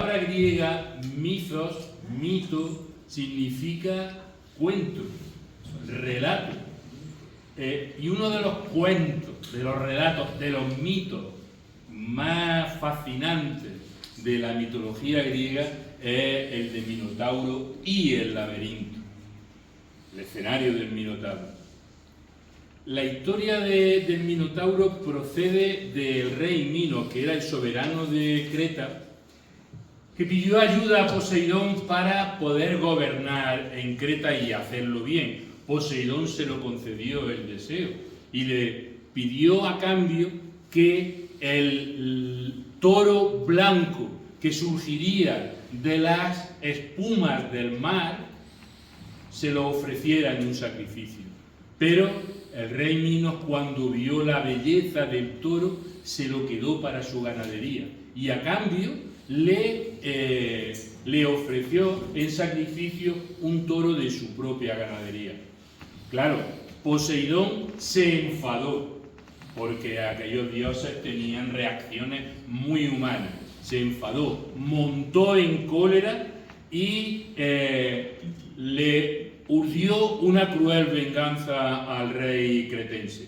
palabra griega mythos, mito, significa cuento, relato. Y uno de los cuentos, de los relatos, de los mitos más fascinantes de la mitología griega es el de Minotauro y el laberinto, el escenario del Minotauro. La historia del Minotauro procede del rey Minos, que era el soberano de Creta, que pidió ayuda a Poseidón para poder gobernar en Creta y hacerlo bien. Poseidón se lo concedió el deseo y le pidió a cambio que el toro blanco que surgiría de las espumas del mar se lo ofreciera en un sacrificio. Pero el rey Minos, cuando vio la belleza del toro, se lo quedó para su ganadería y a cambio le ofreció en sacrificio un toro de su propia ganadería. Claro, Poseidón se enfadó porque aquellos dioses tenían reacciones muy humanas. Se enfadó, montó en cólera y le urdió una cruel venganza al rey cretense.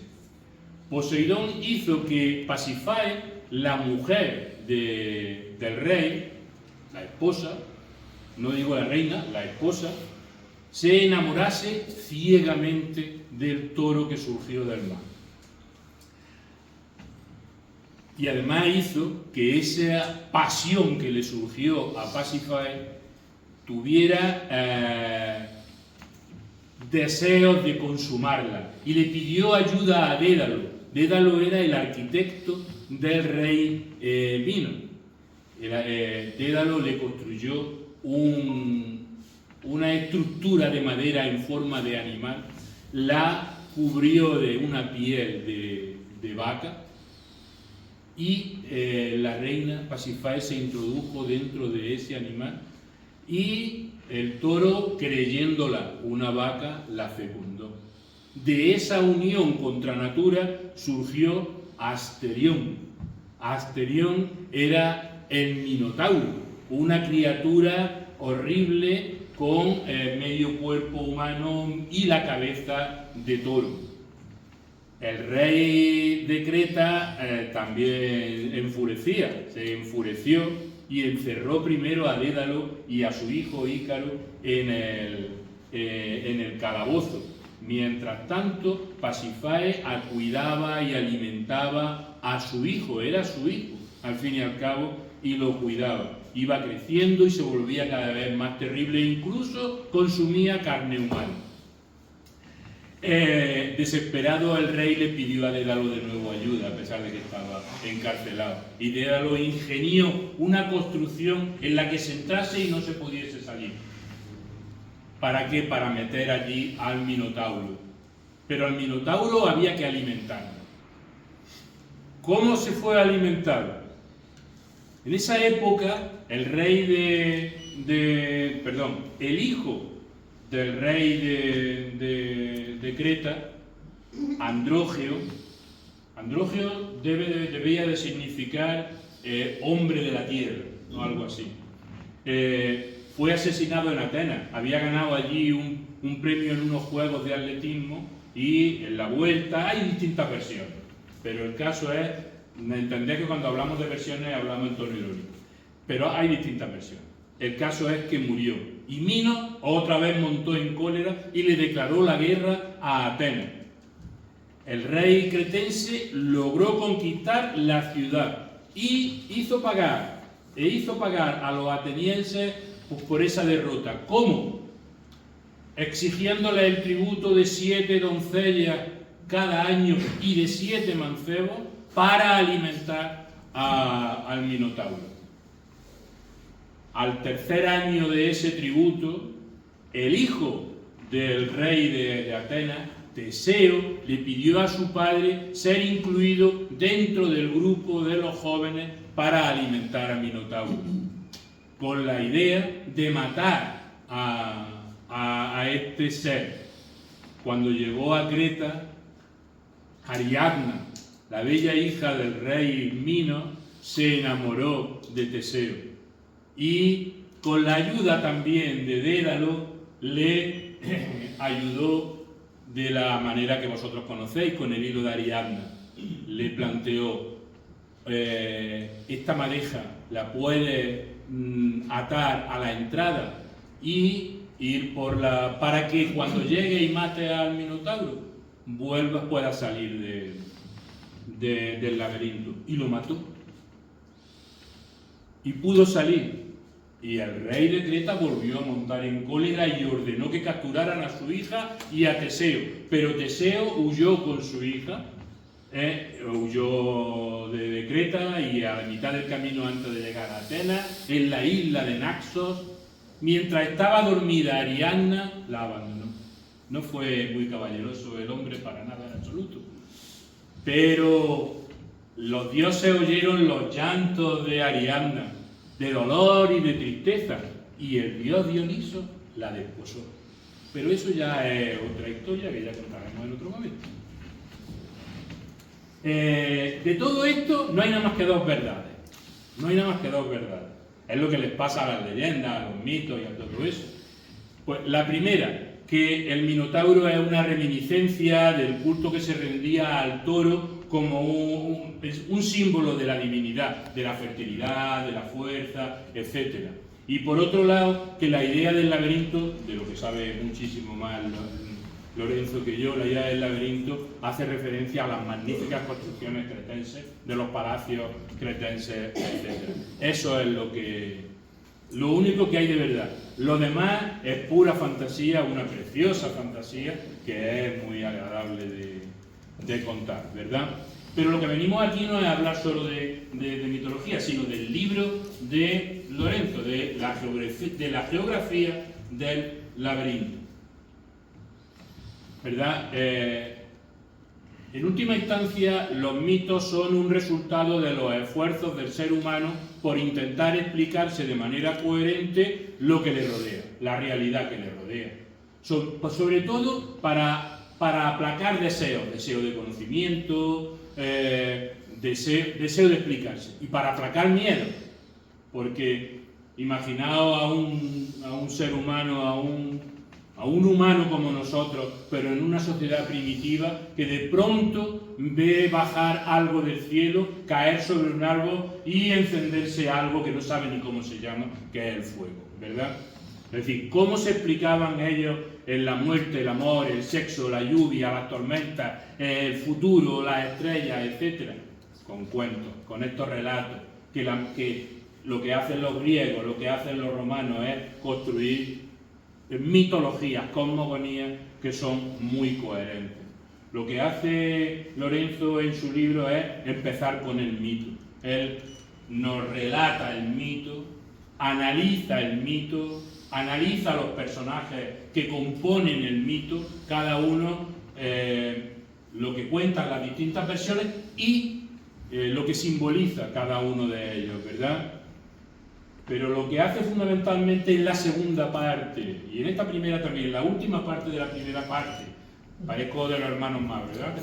Poseidón hizo que Pasífae, la mujer del rey, la esposa, no digo la reina, la esposa, se enamorase ciegamente del toro que surgió del mar. Y además hizo que esa pasión que le surgió a Pasífae tuviera deseos de consumarla y le pidió ayuda a Dédalo. Dédalo era el arquitecto del rey Minos. Dédalo le construyó una estructura de madera en forma de animal, la cubrió de una piel de vaca y la reina Pasífae se introdujo dentro de ese animal y el toro, creyéndola una vaca, la fecundó. De esa unión contra natura surgió Asterión. Asterión era el Minotauro, una criatura horrible con medio cuerpo humano y la cabeza de toro. El rey de Creta también se enfureció y encerró primero a Dédalo y a su hijo Ícaro en el calabozo. Mientras tanto, Pasífae cuidaba y alimentaba a su hijo, era su hijo, al fin y al cabo, y lo cuidaba. Iba creciendo y se volvía cada vez más terrible, incluso consumía carne humana. Desesperado, el rey le pidió a Dédalo de nuevo ayuda, a pesar de que estaba encarcelado. Y Dédalo ingenió una construcción en la que se entrase y no se pudiese salir. ¿Para qué? Para meter allí al Minotauro. Pero al Minotauro había que alimentarlo. ¿Cómo se fue a alimentar? En esa época, el hijo del rey de Creta, Andrógeo debía de significar hombre de la tierra, o algo así. Fue asesinado en Atenas, había ganado allí un premio en unos juegos de atletismo y en la vuelta hay distintas versiones, pero el caso es, entendé que cuando hablamos de versiones hablamos en tono irónico, pero hay distintas versiones. El caso es que murió y Minos otra vez montó en cólera y le declaró la guerra a Atenas. El rey cretense logró conquistar la ciudad y hizo pagar a los atenienses por esa derrota. ¿Cómo? Exigiéndole el tributo de 7 doncellas cada año y de 7 mancebos para alimentar al Minotauro. Al tercer año de ese tributo, el hijo del rey de Atenas, Teseo, le pidió a su padre ser incluido dentro del grupo de los jóvenes para alimentar al Minotauro, con la idea de matar a este ser. Cuando llegó a Creta, Ariadna, la bella hija del rey Minos, se enamoró de Teseo y con la ayuda también de Dédalo le ayudó de la manera que vosotros conocéis, con el hilo de Ariadna. Le planteó, esta madeja la puedes atar a la entrada y ir para que cuando llegue y mate al Minotauro pueda salir del laberinto. Y lo mató. Y pudo salir. Y el rey de Creta volvió a montar en cólera y ordenó que capturaran a su hija y a Teseo. Pero Teseo huyó con su hija, huyó de Creta, y a la mitad del camino antes de llegar a Atenas, en la isla de Naxos, mientras estaba dormida Ariadna, la abandonó. No fue muy caballeroso el hombre para nada en absoluto. Pero los dioses oyeron los llantos de Ariadna, de dolor y de tristeza, y el dios Dioniso la desposó. Pero eso ya es otra historia que ya contaremos en otro momento. De todo esto no hay nada más que dos verdades. No hay nada más que dos verdades. Es lo que les pasa a las leyendas, a los mitos y a todo eso. Pues la primera, que el Minotauro es una reminiscencia del culto que se rendía al toro como un símbolo de la divinidad, de la fertilidad, de la fuerza, etc. Y por otro lado, que la idea del laberinto, de lo que sabe muchísimo más Lorenzo que yo, la idea del laberinto hace referencia a las magníficas construcciones cretenses, de los palacios cretenses, etc. Eso es lo único que hay de verdad. Lo demás es pura fantasía, una preciosa fantasía que es muy agradable de contar, ¿verdad? Pero lo que venimos aquí no es hablar solo de mitología, sino del libro de Lorenzo, de la geografía del laberinto, ¿verdad? En última instancia, los mitos son un resultado de los esfuerzos del ser humano por intentar explicarse de manera coherente lo que le rodea, la realidad que le rodea. Sobre todo para aplacar deseos de conocimiento, deseo de explicarse, y para aplacar miedo, porque imaginaos a un ser humano, a un humano como nosotros, pero en una sociedad primitiva, que de pronto ve bajar algo del cielo, caer sobre un árbol y encenderse algo que no sabe ni cómo se llama, que es el fuego, ¿verdad? Es decir, ¿cómo se explicaban ellos en la muerte, el amor, el sexo, la lluvia, las tormentas, el futuro, las estrellas, etcétera? Con cuentos, con estos relatos, que lo que hacen los griegos, lo que hacen los romanos es construir mitologías, cosmogonías que son muy coherentes. Lo que hace Lorenzo en su libro es empezar con el mito. Él nos relata el mito, analiza el mito, analiza los personajes que componen el mito, cada uno lo que cuentan las distintas versiones y lo que simboliza cada uno de ellos, ¿verdad? Pero lo que hace fundamentalmente en la segunda parte, y en esta primera también, en la última parte de la primera parte, parezco de los hermanos más, ¿verdad?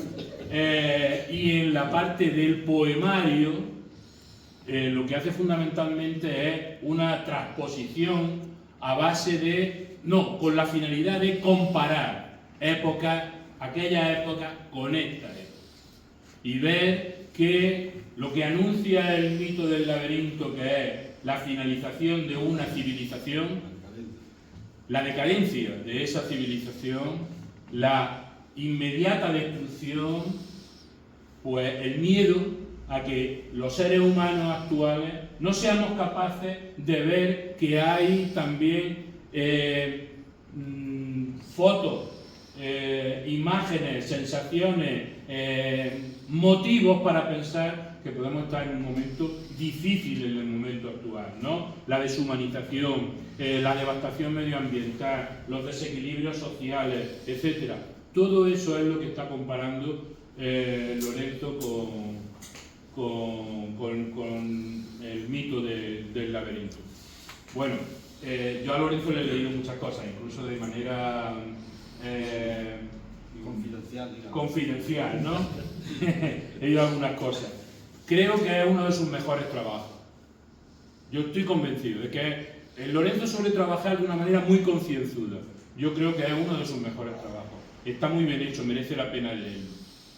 Y en la parte del poemario, lo que hace fundamentalmente es una transposición a base con la finalidad de comparar aquella época con esta época, y ver que lo que anuncia el mito del laberinto, que es la finalización de una civilización, la decadencia de esa civilización, la inmediata destrucción, pues el miedo a que los seres humanos actuales no seamos capaces de ver que hay también fotos, imágenes, sensaciones, motivos para pensar que podemos estar en un momento difícil en el momento actual, ¿no? La deshumanización, la devastación medioambiental, los desequilibrios sociales, etc. Todo eso es lo que está comparando Lorenzo con el mito del laberinto. Bueno, yo a Lorenzo le he leído muchas cosas, incluso de manera confidencial, ¿no? He leído algunas cosas. Creo que es uno de sus mejores trabajos. Yo estoy convencido de que Lorenzo suele trabajar de una manera muy concienzuda. Yo creo que es uno de sus mejores trabajos. Está muy bien hecho, merece la pena leerlo.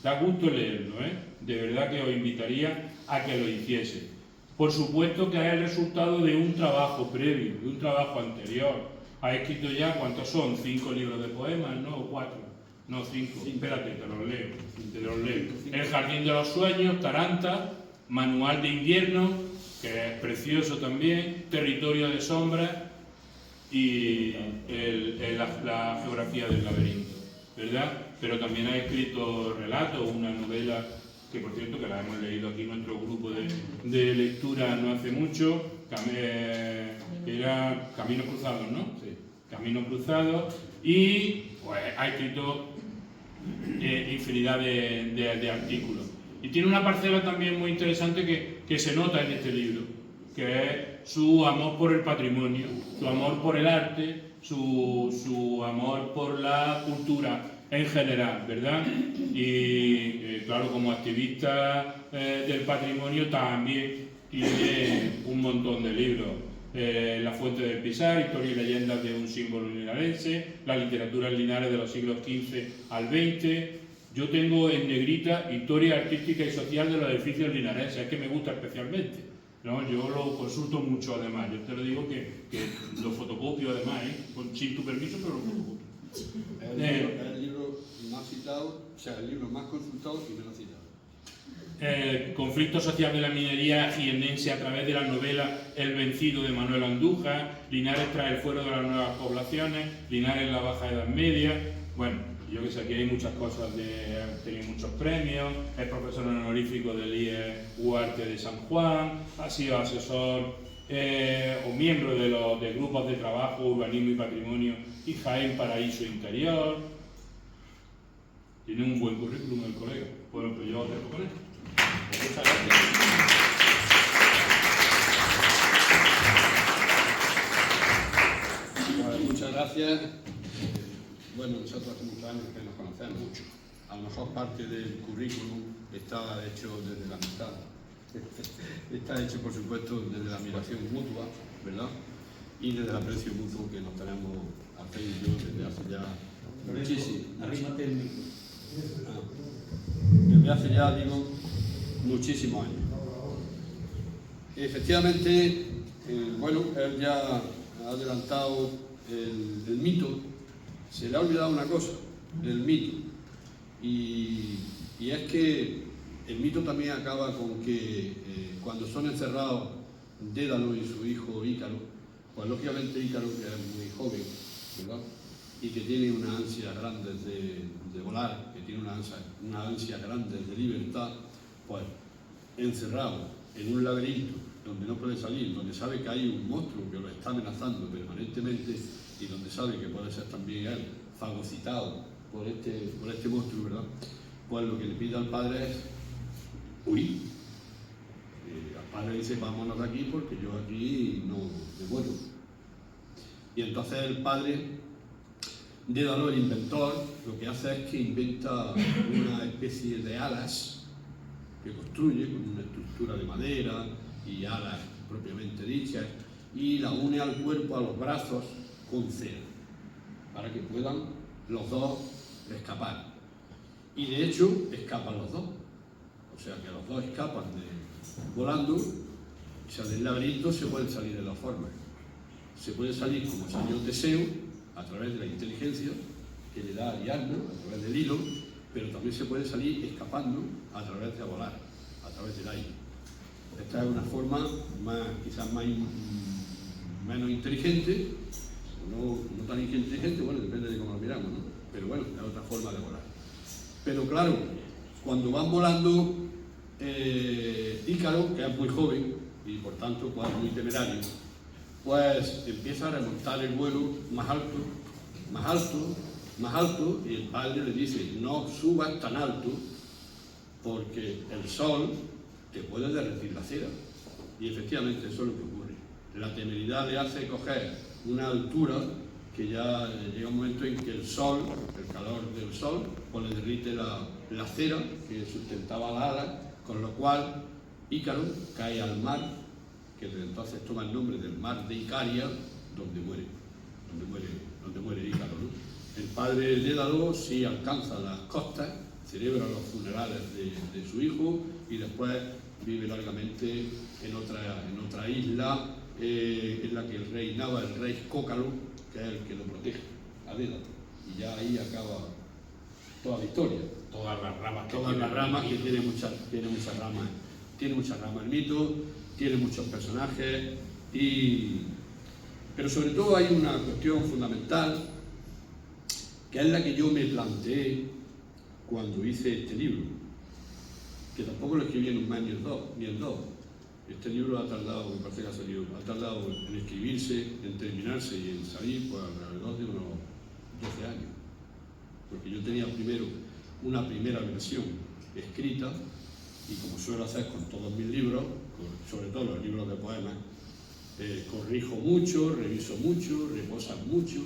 Da gusto leerlo, ¿eh? De verdad que os invitaría a que lo hiciese. Por supuesto que es el resultado de un trabajo previo, de un trabajo anterior. Ha escrito ya, ¿cuántos son? 5 libros de poemas, ¿no? ¿O 4? No, 5. Espérate, te los leo. El jardín de los sueños, Taranta, Manual de invierno, que es precioso también, Territorio de sombras y la geografía del laberinto, ¿verdad? Pero también ha escrito relatos, una novela que por cierto que la hemos leído aquí en nuestro grupo de lectura no hace mucho, era Caminos Cruzados, ¿no? Sí. Caminos Cruzados, y pues ha escrito infinidad de artículos. Y tiene una parcela también muy interesante que se nota en este libro, que es su amor por el patrimonio, su amor por el arte, su amor por la cultura en general, ¿verdad? Y claro, como activista del patrimonio también tiene un montón de libros. La Fuente del Pisar, Historia y leyendas de un símbolo linarense, la literatura en Linares de los siglos XV al XX. Yo tengo en negrita Historia artística y social de los edificios linarenses, es que me gusta especialmente, ¿no? Yo lo consulto mucho además, yo te lo digo que lo fotocopio además, sin tu permiso, pero lo fotocopio. Es el libro más citado, o sea, el libro más consultado y menos citado. Conflicto social de la minería jiennense a través de la novela El vencido de Manuel Andújar, Linares tras el fuero de las nuevas poblaciones, Linares en la Baja Edad Media. Bueno, yo que sé, aquí hay muchas cosas, ha tenido muchos premios, es profesor honorífico del IE Huarte de San Juan, ha sido asesor o miembro de grupos de trabajo, urbanismo y patrimonio y Jaén Paraíso Interior. Tiene un buen currículum el colega. Bueno, pues yo os dejo con él. Muchas gracias. Bueno, muchas gracias. Bueno, nosotros hace muchos años que nos conocemos mucho. A lo mejor parte del currículum está hecho desde la amistad. Está hecho, por supuesto, desde la admiración mutua, ¿verdad? Y desde el aprecio mutuo que nos tenemos a Fe y yo desde hace ya muchísimo. Arrímate el micro. Desde hace ya, digo, muchísimos años. Efectivamente, bueno, él ya ha adelantado el mito. Se le ha olvidado una cosa, el mito. Y es que el mito también acaba con que cuando son encerrados Dédalo y su hijo Ícaro, pues lógicamente Ícaro, que es muy joven, ¿verdad? Y que tiene una ansia grande de volar, que tiene una ansia grande de libertad, pues encerrado en un laberinto donde no puede salir, donde sabe que hay un monstruo que lo está amenazando permanentemente y donde sabe que puede ser también él fagocitado por este monstruo, ¿verdad? Pues lo que le pide al padre es huir. El padre dice, vámonos de aquí porque yo aquí no me muero. Y entonces el padre, Dédalo, el inventor, lo que hace es que inventa una especie de alas que construye con una estructura de madera y alas propiamente dichas y la une al cuerpo, a los brazos, con cera, para que puedan los dos escapar. Y de hecho, escapan los dos. O sea que los dos escapan volando, o sea, del laberinto se pueden salir de dos formas. Se puede salir como salió Teseo, a través de la inteligencia que le da Ariadna, a través del hilo, pero también se puede salir escapando a través de volar, a través del aire. Esta es una forma quizás menos inteligente, no tan inteligente, bueno, depende de cómo lo miramos, ¿no? Pero bueno, es otra forma de volar. Pero claro, cuando van volando, Ícaro, que es muy joven y por tanto pues, muy temerario, pues empieza a remontar el vuelo más alto, más alto, más alto, y el padre le dice, no subas tan alto porque el sol te puede derretir la cera. Y efectivamente eso es lo que ocurre. La temeridad le hace coger una altura que ya llega un momento en que el sol, el calor del sol, pues le derrite la cera que sustentaba la ala, con lo cual Ícaro cae al mar que desde entonces toma el nombre del mar de Icaria, donde muere Ícaro, ¿no? El padre de Dédalo sí alcanza las costas, celebra los funerales de su hijo y después vive largamente en otra isla en la que reinaba el rey Cócalo, que es el que lo protege, a Dédalo. Y ya ahí acaba toda la historia. Todas las ramas que tiene muchas ramas. Tiene muchas ramas el mito, tiene muchos personajes, pero sobre todo hay una cuestión fundamental, que es la que yo me planteé cuando hice este libro, que tampoco lo escribí en un mes ni en dos. Este libro ha tardado, me parece que ha tardado en escribirse, en terminarse y en salir por alrededor de unos 12 años. Porque yo tenía primero una primera versión escrita, y como suelo hacer con todos mis libros, sobre todo los libros de poemas, corrijo mucho, reviso mucho, reposan mucho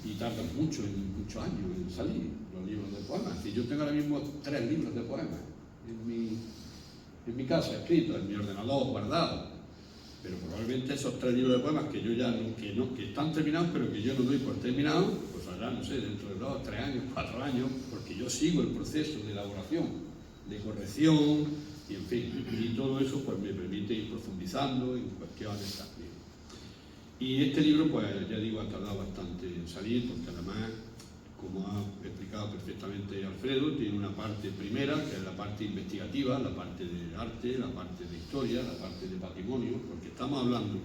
y tardan muchos años en salir los libros de poemas. Y yo tengo ahora mismo 3 libros de poemas en mi casa escritos, en mi ordenador guardados, pero probablemente esos 3 libros de poemas que yo ya que están terminados, pero que yo no doy por terminados, pues ahora no sé, dentro de 2, 3 años, 4 años, porque yo sigo el proceso de elaboración, de corrección, y en fin, y todo eso pues me permite ir profundizando en cuestiones también. Y este libro, pues ya digo, ha tardado bastante en salir, porque además, como ha explicado perfectamente Alfredo, tiene una parte primera, que es la parte investigativa, la parte de arte, la parte de historia, la parte de patrimonio, porque estamos hablando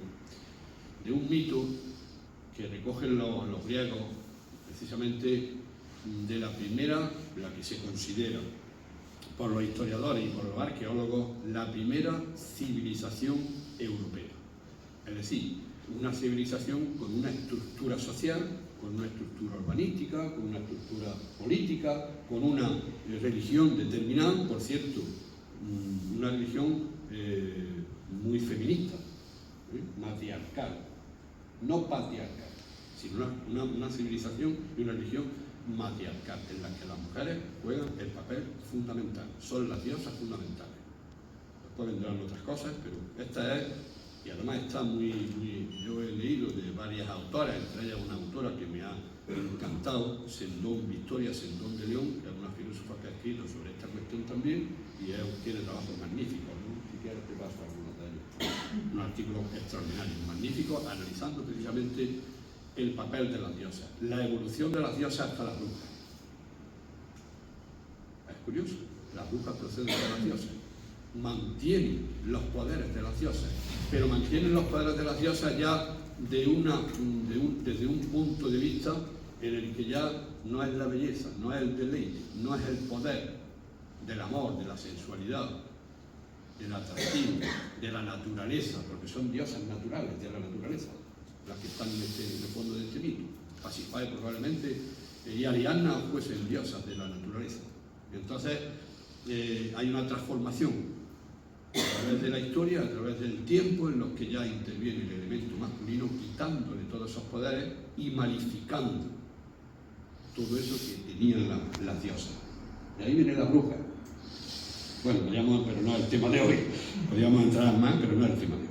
de un mito que recogen los griegos, precisamente de la primera, la que se considera por los historiadores y por los arqueólogos, la primera civilización europea. Es decir, una civilización con una estructura social, con una estructura urbanística, con una estructura política, con una religión determinada, por cierto, una religión muy feminista, matriarcal, no patriarcal, sino una civilización y una religión matriarcal, en la que las mujeres juegan el papel fundamental, son las diosas fundamentales. Después vendrán otras cosas, pero esta es, y además está yo he leído de varias autoras, entre ellas una autora que me ha encantado, Victoria Sendón de León, que es una filósofa que ha escrito sobre esta cuestión también, y tiene trabajos magníficos, ¿no? Si quieres te paso algunos de ellos. Un artículo extraordinario, magnífico, analizando precisamente el papel de las diosas, la evolución de las diosas hasta las brujas. Es curioso, las brujas proceden de las diosas, mantienen los poderes de las diosas, pero mantienen los poderes de las diosas ya desde un punto de vista en el que ya no es la belleza, no es el deleite, no es el poder del amor, de la sensualidad, del atractivo, de la naturaleza, porque son diosas naturales de la naturaleza, las que están en el fondo de este mito. Pasífae probablemente y Ariadna fuesen diosas de la naturaleza. Entonces hay una transformación a través de la historia, a través del tiempo, en los que ya interviene el elemento masculino, quitándole todos esos poderes y malificando todo eso que tenían las diosas. De ahí viene la bruja. Bueno, pero no es el tema de hoy. Podríamos entrar más, pero no es el tema de hoy.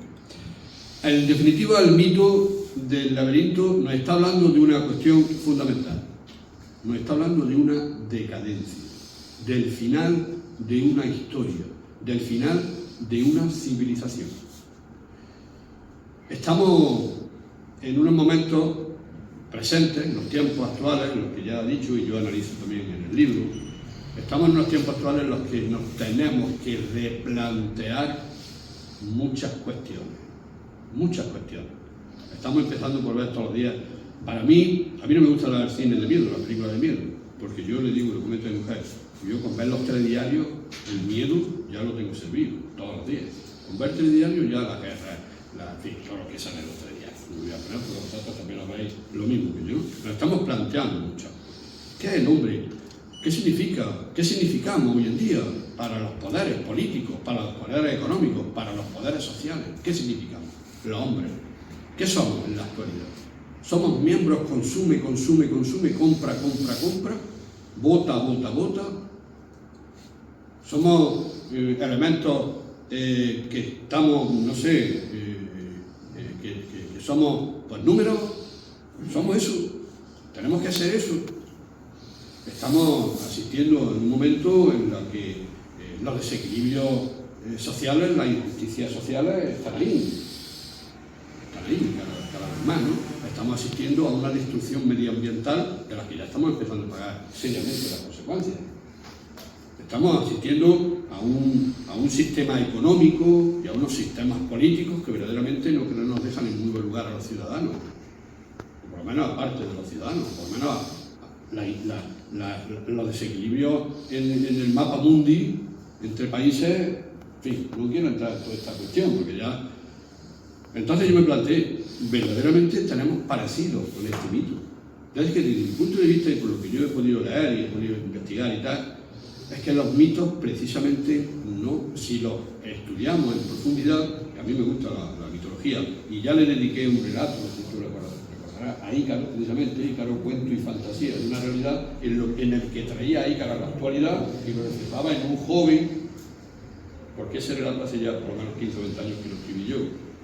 En definitiva, el mito del laberinto nos está hablando de una cuestión fundamental. Nos está hablando de una decadencia, del final de una historia, del final de una civilización. Estamos en unos momentos presentes, en los tiempos actuales, en los que ya he dicho y yo analizo también en el libro. Estamos en unos tiempos actuales en los que nos tenemos que replantear muchas cuestiones. Estamos empezando por ver todos los días. A mí no me gusta el cine de miedo, las películas de miedo, porque yo le digo, lo comento a mi mujer, yo con ver los telediarios, el miedo ya lo tengo servido todos los días. Con ver telediarios ya la guerra, en fin, todo lo que sale en los telediarios. No voy a poner porque vosotros también lo veis lo mismo que yo. Nos estamos planteando mucho. ¿Qué es el hombre? ¿Qué significa? ¿Qué significamos hoy en día para los poderes políticos, para los poderes económicos, para los poderes sociales? ¿Qué significamos? Los hombres. ¿Qué somos en la actualidad? Somos miembros consume, compra, vota. Somos elementos que estamos, no sé, que somos pues números, somos eso, tenemos que hacer eso. Estamos asistiendo en un momento en el que los desequilibrios sociales, las injusticias sociales están ahí cada vez más, ¿no? Estamos asistiendo a una destrucción medioambiental de la que ya estamos empezando a pagar seriamente las consecuencias. Estamos asistiendo a un sistema económico y a unos sistemas políticos que verdaderamente no nos dejan en muy buen lugar a los ciudadanos, o por lo menos a parte de los ciudadanos, por lo menos los desequilibrios en el mapa mundi entre países. En fin, no quiero entrar en toda esta cuestión porque ya... Entonces yo me planteé, verdaderamente tenemos parecidos con este mito. Es que desde mi punto de vista y por lo que yo he podido leer y he podido investigar y tal, es que los mitos precisamente no, si los estudiamos en profundidad, a mí me gusta la mitología, y ya le dediqué un relato, no sé si tú recordarás, a Ícaro, precisamente, Ícaro, cuento y fantasía de una realidad en el que traía a Ícaro a la actualidad y lo reflejaba en un joven, porque ese relato hace ya por lo menos 15 o 20 años que lo escribí yo.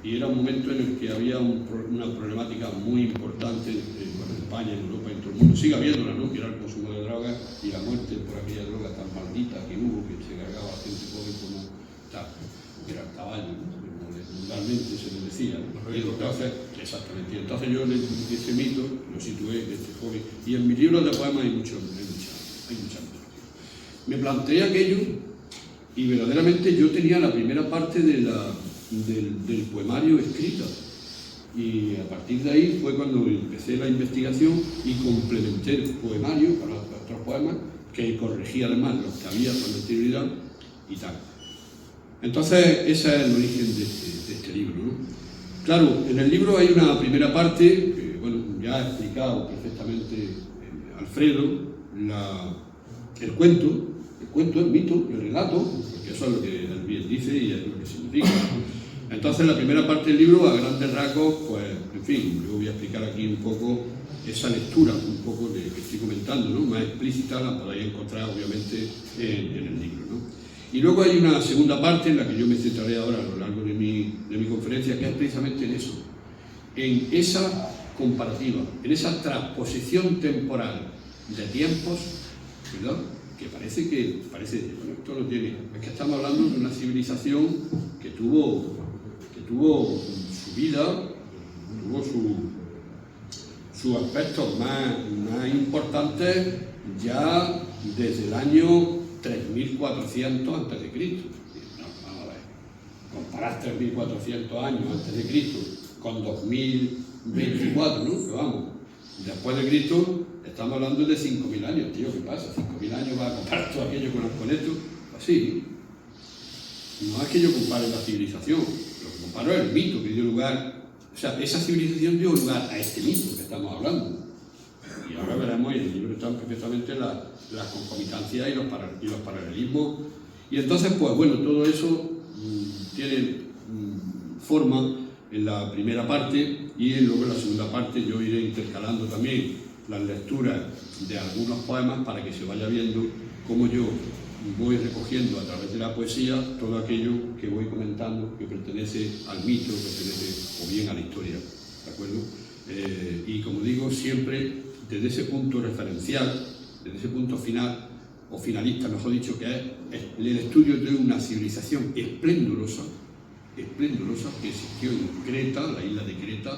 Y era un momento en el que había una problemática muy importante en España, en Europa, en todo el mundo. Sigue habiéndola, ¿no? Que era el consumo de drogas y la muerte por aquella droga tan maldita que hubo, que se cargaba a gente joven como tal, que era el caballo, ¿no? Como vulgarmente se le decía, ¿no? Y entonces, exactamente. Y entonces yo ese mito lo situé de este joven. Y en mis libros de poemas hay mucha mitología. Me planteé aquello y verdaderamente yo tenía la primera parte del poemario escrito, y a partir de ahí fue cuando empecé la investigación y complementé el poemario con otros poemas que corregía además los que había con anterioridad y tal. Entonces ese es el origen de este libro, ¿no? Claro, en el libro hay una primera parte que, bueno, ya ha explicado perfectamente Alfredo, el cuento, el mito, el relato, porque eso es lo que él bien dice y es lo que significa. Entonces, la primera parte del libro, a grandes rasgos, pues, en fin, yo voy a explicar aquí un poco esa lectura, un poco de que estoy comentando, ¿no? Más explícita la podéis encontrar, obviamente, en el libro, ¿no? Y luego hay una segunda parte en la que yo me centraré ahora a lo largo de mi conferencia, que es precisamente en eso, en esa comparativa, en esa transposición temporal de tiempos, ¿verdad? Que parece, bueno, esto no tiene, es que estamos hablando de una civilización que tuvo su vida, tuvo sus aspectos más importantes ya desde el año 3400 a.C. Vamos a ver, comparar 3400 años antes de Cristo con 2024, ¿no? Que vamos, después de Cristo estamos hablando de 5.000 años, tío, ¿qué pasa? 5.000 años va a comparar todo aquello con esto, así. No es que yo compare la civilización, lo que comparo es el mito que dio lugar, o sea, esa civilización dio lugar a este mito que estamos hablando. Y ahora veremos, y en el libro están perfectamente las concomitancias y los paralelismos. Y entonces, pues bueno, todo eso tiene forma en la primera parte, y luego en la segunda parte yo iré intercalando también las lecturas de algunos poemas para que se vaya viendo cómo yo voy recogiendo a través de la poesía todo aquello que voy comentando que pertenece al mito, pertenece o bien a la historia, ¿de acuerdo? Y como digo, siempre desde ese punto referencial, desde ese punto final, o finalista, mejor dicho, que es el estudio de una civilización esplendorosa que existió en Creta, la isla de Creta,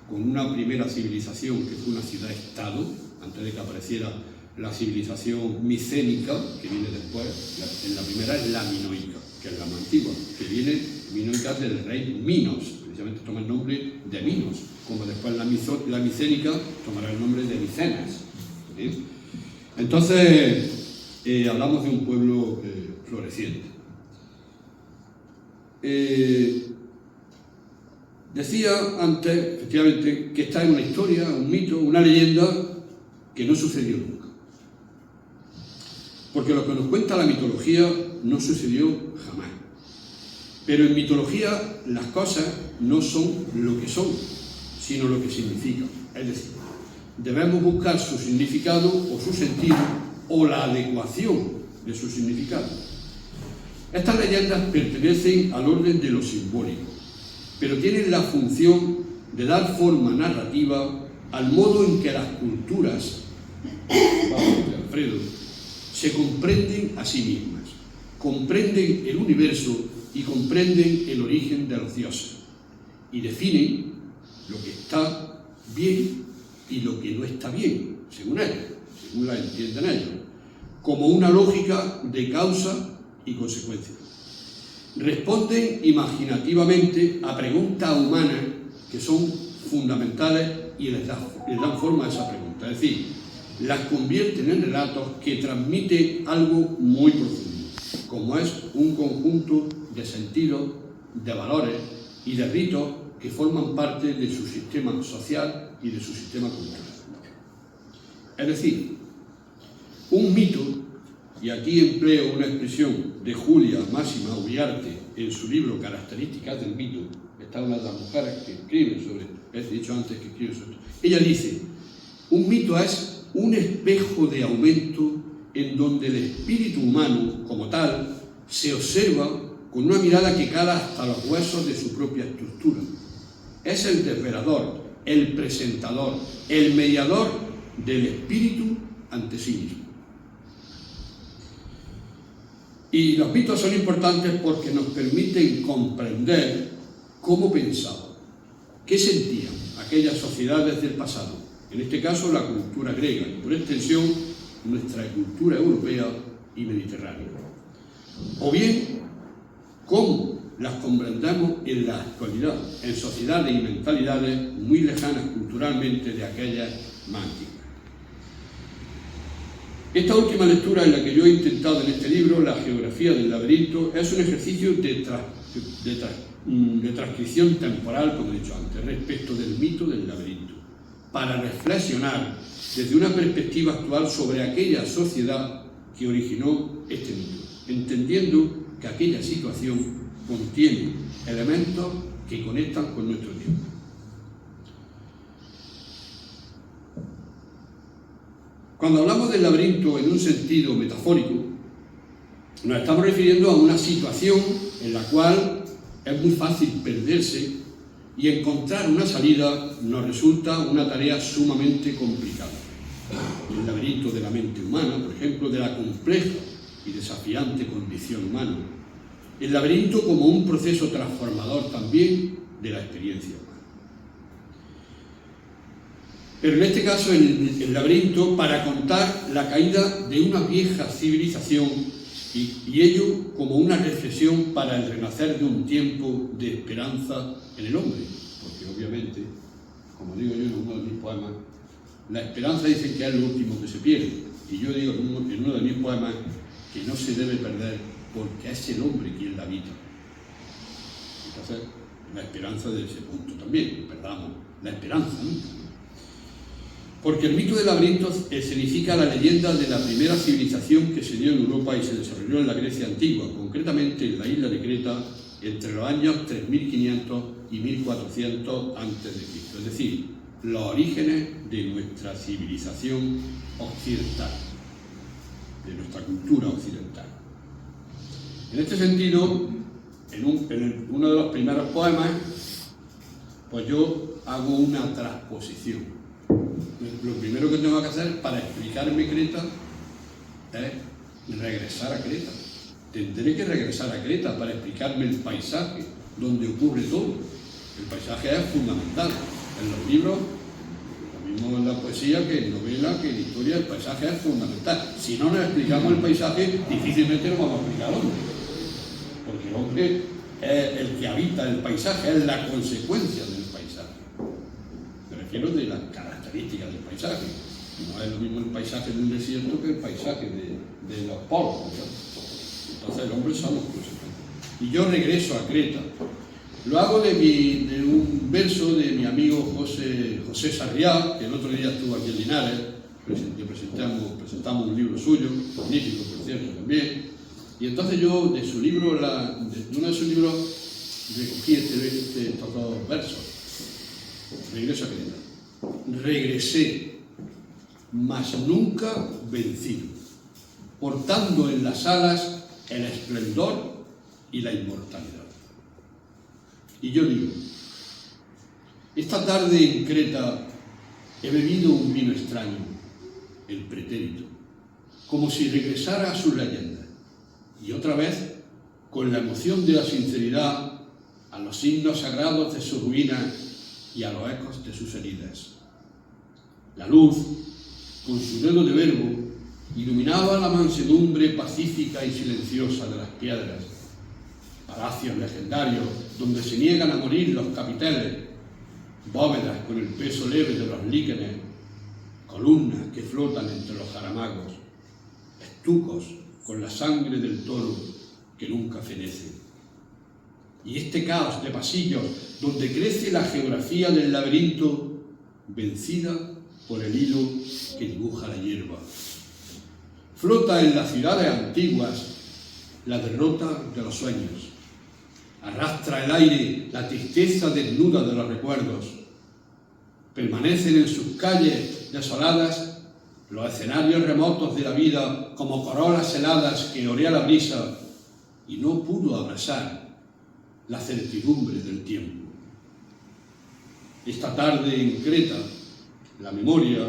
con una primera civilización que fue una ciudad-estado, antes de que apareciera la civilización micénica, que viene después. La primera es la minoica, que es la más antigua, que viene minoica del rey Minos, precisamente toma el nombre de Minos, como después la micénica tomará el nombre de Micenas. Entonces, hablamos de un pueblo floreciente. Decía antes, efectivamente, que está en una historia, un mito, una leyenda que no sucedió nunca. Porque lo que nos cuenta la mitología no sucedió jamás. Pero en mitología las cosas no son lo que son, sino lo que significan. Es decir, debemos buscar su significado o su sentido o la adecuación de su significado. Estas leyendas pertenecen al orden de lo simbólico, pero tienen la función de dar forma narrativa al modo en que las culturas, Alfredo, se comprenden a sí mismas, comprenden el universo y comprenden el origen de los dioses, y definen lo que está bien y lo que no está bien, según ellos, según la entienden ellos, como una lógica de causa y consecuencia. Responden imaginativamente a preguntas humanas que son fundamentales y les dan forma a esa pregunta. Es decir, las convierten en relatos que transmiten algo muy profundo, como es un conjunto de sentidos, de valores y de ritos que forman parte de su sistema social y de su sistema cultural. Es decir, un mito, y aquí empleo una expresión de Julia Máxima Uriarte en su libro Características del mito. Esta es una de las mujeres que escriben sobre, he dicho antes que escribe sobre esto. Ella dice, un mito es un espejo de aumento en donde el espíritu humano, como tal, se observa con una mirada que cala hasta los huesos de su propia estructura. Es el desvelador, el presentador, el mediador del espíritu ante sí mismo. Y los mitos son importantes porque nos permiten comprender cómo pensaban, qué sentían aquellas sociedades del pasado, en este caso la cultura griega y por extensión nuestra cultura europea y mediterránea. O bien, cómo las comprendemos en la actualidad, en sociedades y mentalidades muy lejanas culturalmente de aquellas más antiguas. Esta última lectura en la que yo he intentado en este libro, La geografía del laberinto, es un ejercicio de transcripción temporal, como he dicho antes, respecto del mito del laberinto, para reflexionar desde una perspectiva actual sobre aquella sociedad que originó este mito, entendiendo que aquella situación contiene elementos que conectan con nuestro tiempo. Cuando hablamos del laberinto en un sentido metafórico, nos estamos refiriendo a una situación en la cual es muy fácil perderse y encontrar una salida nos resulta una tarea sumamente complicada. El laberinto de la mente humana, por ejemplo, de la compleja y desafiante condición humana. El laberinto como un proceso transformador también de la experiencia humana. Pero en este caso el laberinto para contar la caída de una vieja civilización y ello como una reflexión para el renacer de un tiempo de esperanza en el hombre, porque obviamente, como digo yo en uno de mis poemas, la esperanza dicen que es lo último que se pierde, y yo digo en uno de mis poemas que no se debe perder porque es el hombre quien la habita. Entonces, la esperanza de ese punto también, perdamos, la esperanza, ¿no? Porque el mito del laberinto significa la leyenda de la primera civilización que se dio en Europa y se desarrolló en la Grecia antigua, concretamente en la isla de Creta, entre los años 3500 y 1400 a.C., es decir, los orígenes de nuestra civilización occidental, de nuestra cultura occidental. En este sentido, en uno de los primeros poemas, pues yo hago una transposición. Lo primero que tengo que hacer para explicarme Creta es regresar a Creta. Tendré que regresar a Creta para explicarme el paisaje donde ocurre todo. El paisaje es fundamental. En los libros, lo mismo en la poesía que en novela, que en historia, el paisaje es fundamental. Si no nos explicamos el paisaje, difícilmente nos vamos a explicar al hombre. Porque el hombre es el que habita el paisaje, es la consecuencia del paisaje. Me refiero de las características del paisaje. No es lo mismo el paisaje de un desierto que el paisaje de los polos, ¿no? Entonces el hombre son los consecuentes. Y yo regreso a Creta. Lo hago de un verso de mi amigo José Sarriá, que el otro día estuvo aquí en Linares, presentamos un libro suyo, magnífico por cierto también, y entonces yo de su libro, de uno de sus libros, recogí estos dos versos. Regreso a Creta. Regresé, mas nunca vencido, portando en las alas el esplendor y la inmortalidad. Y yo digo, esta tarde en Creta he bebido un vino extraño, el pretérito, como si regresara a sus leyendas, y otra vez, con la emoción de la sinceridad, a los signos sagrados de sus ruinas y a los ecos de sus heridas. La luz, con su dedo de verbo, iluminaba la mansedumbre pacífica y silenciosa de las piedras, palacios legendarios donde se niegan a morir los capiteles, bóvedas con el peso leve de los líquenes, columnas que flotan entre los jaramagos, estucos con la sangre del toro que nunca fenece. Y este caos de pasillos donde crece la geografía del laberinto, vencida por el hilo que dibuja la hierba. Flota en las ciudades antiguas la derrota de los sueños. Arrastra el aire la tristeza desnuda de los recuerdos. Permanecen en sus calles desoladas los escenarios remotos de la vida como corolas heladas que orea la brisa y no pudo abrazar la certidumbre del tiempo. Esta tarde en Creta, la memoria,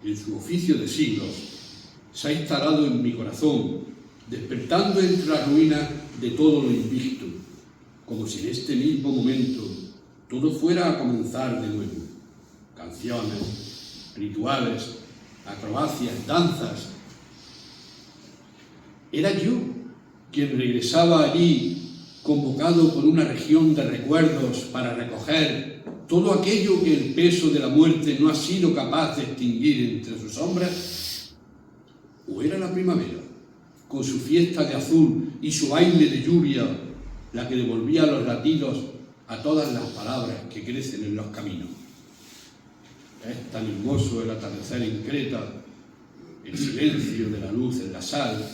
en su oficio de siglos, se ha instalado en mi corazón, despertando entre las ruinas de todo lo invisto, como si en este mismo momento todo fuera a comenzar de nuevo. Canciones, rituales, acrobacias, danzas. Era yo quien regresaba allí, convocado por una región de recuerdos para recoger todo aquello que el peso de la muerte no ha sido capaz de extinguir entre sus sombras. ¿O era la primavera, con su fiesta de azul y su baile de lluvia, la que devolvía los latidos a todas las palabras que crecen en los caminos? Es tan hermoso el atardecer en Creta, el silencio de la luz en la sal,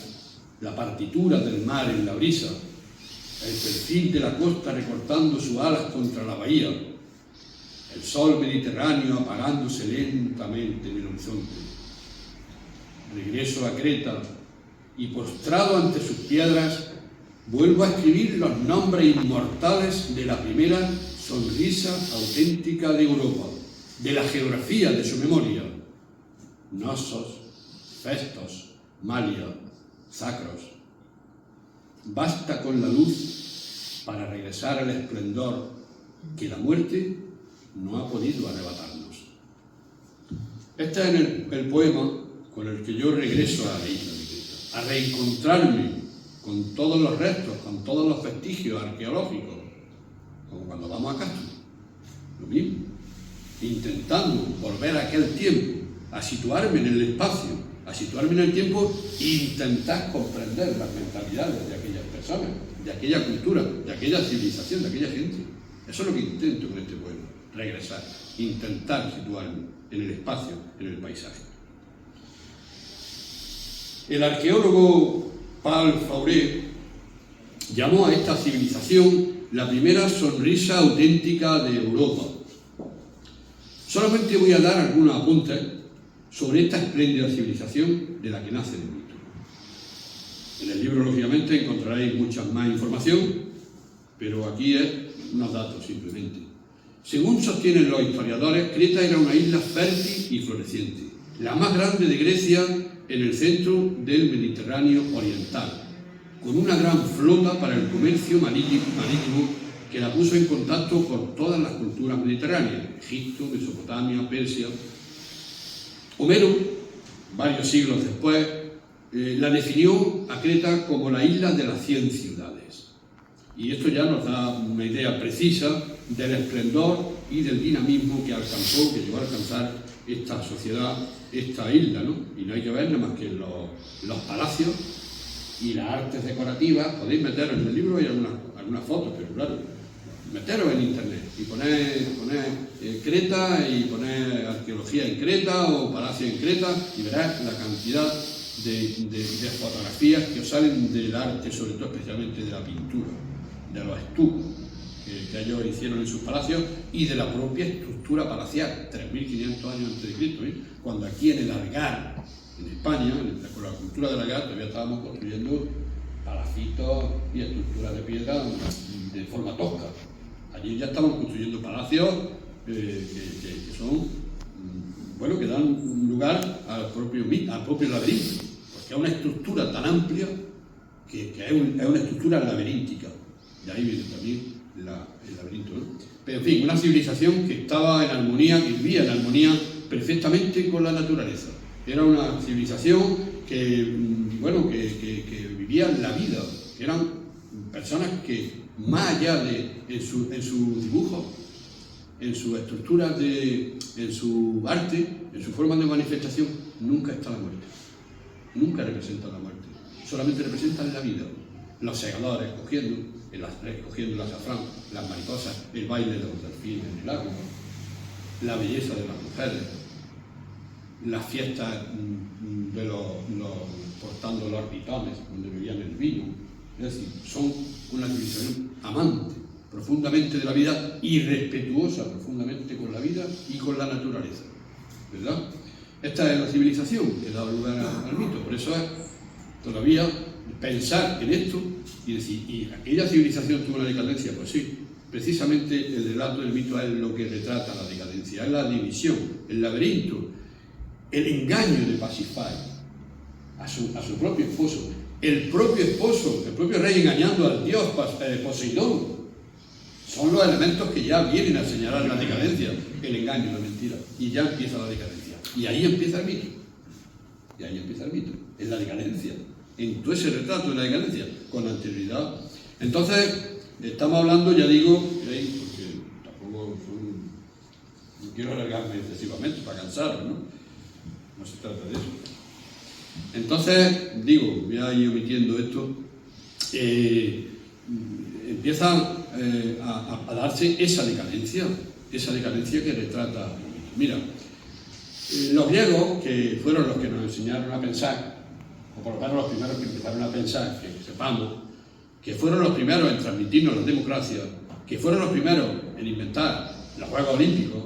la partitura del mar en la brisa, el perfil de la costa recortando sus alas contra la bahía, el sol mediterráneo apagándose lentamente en el horizonte. Regreso a Creta y, postrado ante sus piedras, vuelvo a escribir los nombres inmortales de la primera sonrisa auténtica de Europa, de la geografía de su memoria. Nosos, Festos, Malia, Sacros. Basta con la luz para regresar al esplendor que la muerte no ha podido arrebatarnos. Este es el poema con el que yo regreso a la isla de Creta, a reencontrarme con todos los restos, con todos los vestigios arqueológicos, como cuando vamos a Castro, lo mismo, intentando volver a aquel tiempo, a situarme en el espacio, a situarme en el tiempo e intentar comprender las mentalidades de aquellas personas, de aquella cultura, de aquella civilización, de aquella gente. Eso es lo que intento con este poema, regresar, intentar situarme en el espacio, en el paisaje. El arqueólogo Paul Fauré llamó a esta civilización la primera sonrisa auténtica de Europa. Solamente voy a dar algunos apuntes sobre esta espléndida civilización de la que nace el mito. En el libro, lógicamente, encontraréis mucha más información, pero aquí es unos datos simplemente. Según sostienen los historiadores, Creta era una isla fértil y floreciente, la más grande de Grecia en el centro del Mediterráneo oriental, con una gran flota para el comercio marítimo que la puso en contacto con todas las culturas mediterráneas, Egipto, Mesopotamia, Persia. Homero, varios siglos después, la definió a Creta como la isla de las 100 ciudades. Y esto ya nos da una idea precisa del esplendor y del dinamismo que llegó a alcanzar esta sociedad, esta isla, ¿no? Y no hay que ver nada más que los palacios y las artes decorativas. Podéis meteros en el libro, hay algunas fotos, pero claro, meteros en internet y poner Creta y poner arqueología en Creta o palacio en Creta y verás la cantidad de fotografías que os salen del arte, sobre todo especialmente de la pintura, de los estucos que ellos hicieron en sus palacios y de la propia estructura palacial, 3.500 años antes de Cristo, cuando aquí en el Algar, en España, con la cultura del Algar, todavía estábamos construyendo palacitos y estructuras de piedra de forma tosca. Allí ya estaban construyendo palacios que son, bueno, que dan lugar al propio laberinto, porque es una estructura tan amplia que es una estructura laberíntica. De ahí viene también el laberinto, ¿no? Pero en fin, una civilización que estaba en armonía, que vivía en armonía perfectamente con la naturaleza. Era una civilización que, bueno, que vivía la vida, que eran personas que, más allá de en su dibujo, en sus estructuras, en su arte, en su forma de manifestación, nunca está la muerte. Nunca representa la muerte. Solamente representan la vida. Los segadores recogiendo el azafrán, las mariposas, el baile de los delfines en el agua, la belleza de las mujeres, las fiestas de los portando los pitones, donde bebían el vino. Es decir, son una civilización amante profundamente de la vida y respetuosa profundamente con la vida y con la naturaleza, ¿verdad? Esta es la civilización que da lugar al mito. Por eso es todavía pensar en esto y decir, ¿y aquella civilización tuvo una decadencia? Pues sí, precisamente el relato del mito es lo que retrata la decadencia, es la división, el laberinto, el engaño de Pasífae a su propio esposo, el propio rey engañando al dios Poseidón. Son los elementos que ya vienen a señalar la decadencia, el engaño, la mentira, y ya empieza la decadencia. Y ahí empieza el mito. En la decadencia, en todo ese retrato de la decadencia, con anterioridad. Entonces, estamos hablando, ya digo, porque tampoco no quiero alargarme excesivamente para cansaros, ¿no? No se trata de eso. Entonces, digo, voy a ir omitiendo esto, empieza a darse esa decadencia que retrata. Mira, los griegos, que fueron los que nos enseñaron a pensar, o por lo menos los primeros que empezaron a pensar, que sepamos, que fueron los primeros en transmitirnos la democracia, que fueron los primeros en inventar los Juegos Olímpicos,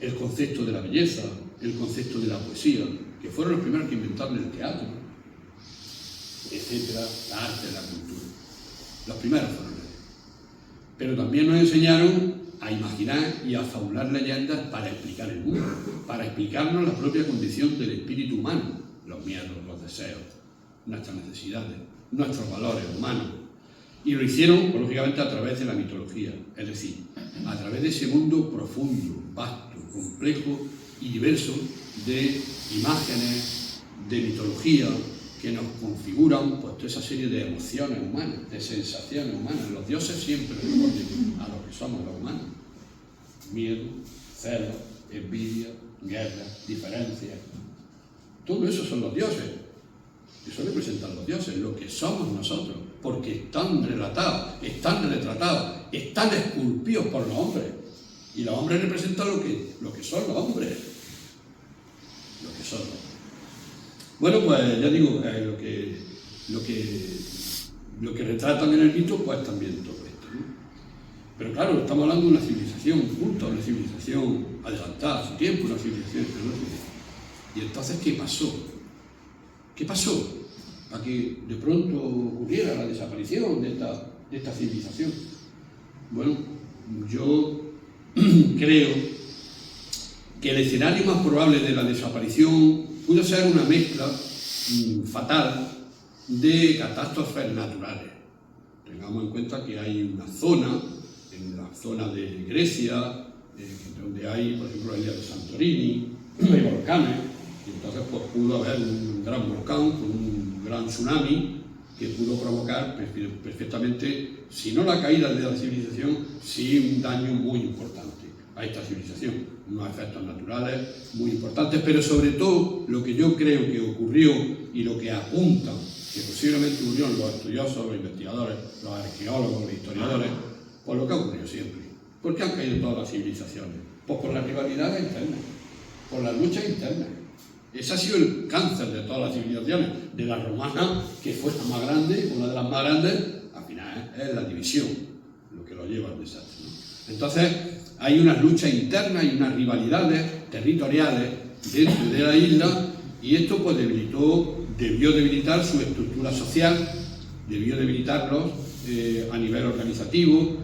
el concepto de la belleza, el concepto de la poesía, que fueron los primeros que inventaron el teatro, etcétera, la arte, la cultura. Los primeros fueron ellos. Pero también nos enseñaron a imaginar y a fabular leyendas para explicar el mundo, para explicarnos la propia condición del espíritu humano, los miedos, los deseos, nuestras necesidades, nuestros valores humanos. Y lo hicieron, lógicamente, a través de la mitología, es decir, a través de ese mundo profundo, vasto, complejo y diverso de imágenes, de mitología, que nos configuran pues, toda esa serie de emociones humanas, de sensaciones humanas. Los dioses siempre responden a lo que somos los humanos. Miedo, celos, envidia, guerra, diferencia. Todo eso son los dioses. Eso representan los dioses, lo que somos nosotros, porque están relatados, están retratados, están esculpidos por los hombres. Y los hombres representan lo que son los hombres. Lo que son. Bueno, pues ya digo, lo que retratan en el mito, pues también todo esto, ¿no? Pero claro, estamos hablando de una civilización culta, una civilización adelantada a su tiempo, una civilización tecnológica. Y entonces, ¿qué pasó? ¿Qué pasó para que de pronto ocurriera la desaparición de esta civilización? Bueno, yo creo que el escenario más probable de la desaparición pudo ser una mezcla fatal de catástrofes naturales. Tengamos en cuenta que hay una zona, en la zona de Grecia, donde hay, por ejemplo, la isla de Santorini, hay volcanes, y entonces pues, pudo haber un gran volcán con un gran tsunami que pudo provocar perfectamente, si no la caída de la civilización, sí un daño muy importante a esta civilización. Unos efectos naturales muy importantes, pero sobre todo lo que yo creo que ocurrió y lo que apuntan que posiblemente ocurrieron los estudiosos, los investigadores, los arqueólogos, los historiadores, por lo que ha ocurrido siempre. ¿Por qué han caído todas las civilizaciones? Pues por las rivalidades internas, por las luchas internas. Ese ha sido el cáncer de todas las civilizaciones, de la romana, que fue la más grande, una de las más grandes, al final es la división, lo que lo lleva al desastre, ¿no? Entonces, hay unas luchas internas y unas rivalidades territoriales dentro de la isla, y esto pues debió debilitar su estructura social, debió debilitarlos a nivel organizativo,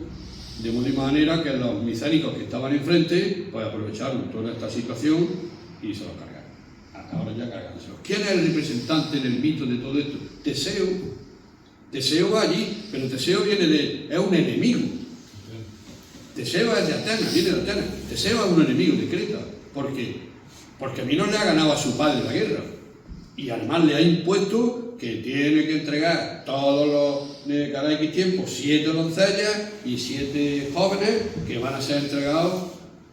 de modo y manera que los micénicos que estaban enfrente pues aprovecharon toda esta situación y se los cargaron. Ahora ya cargándoselo. ¿Quién es el representante en el mito de todo esto? Teseo. Teseo va allí, pero Teseo es un enemigo. Teseo es de Atenas, viene de Atenas. Teseo es un enemigo de Creta. ¿Por qué? Porque Minos le ha ganado a su padre la guerra. Y además le ha impuesto que tiene que entregar todos los, cada X tiempo, 7 doncellas y 7 jóvenes que van a ser entregados,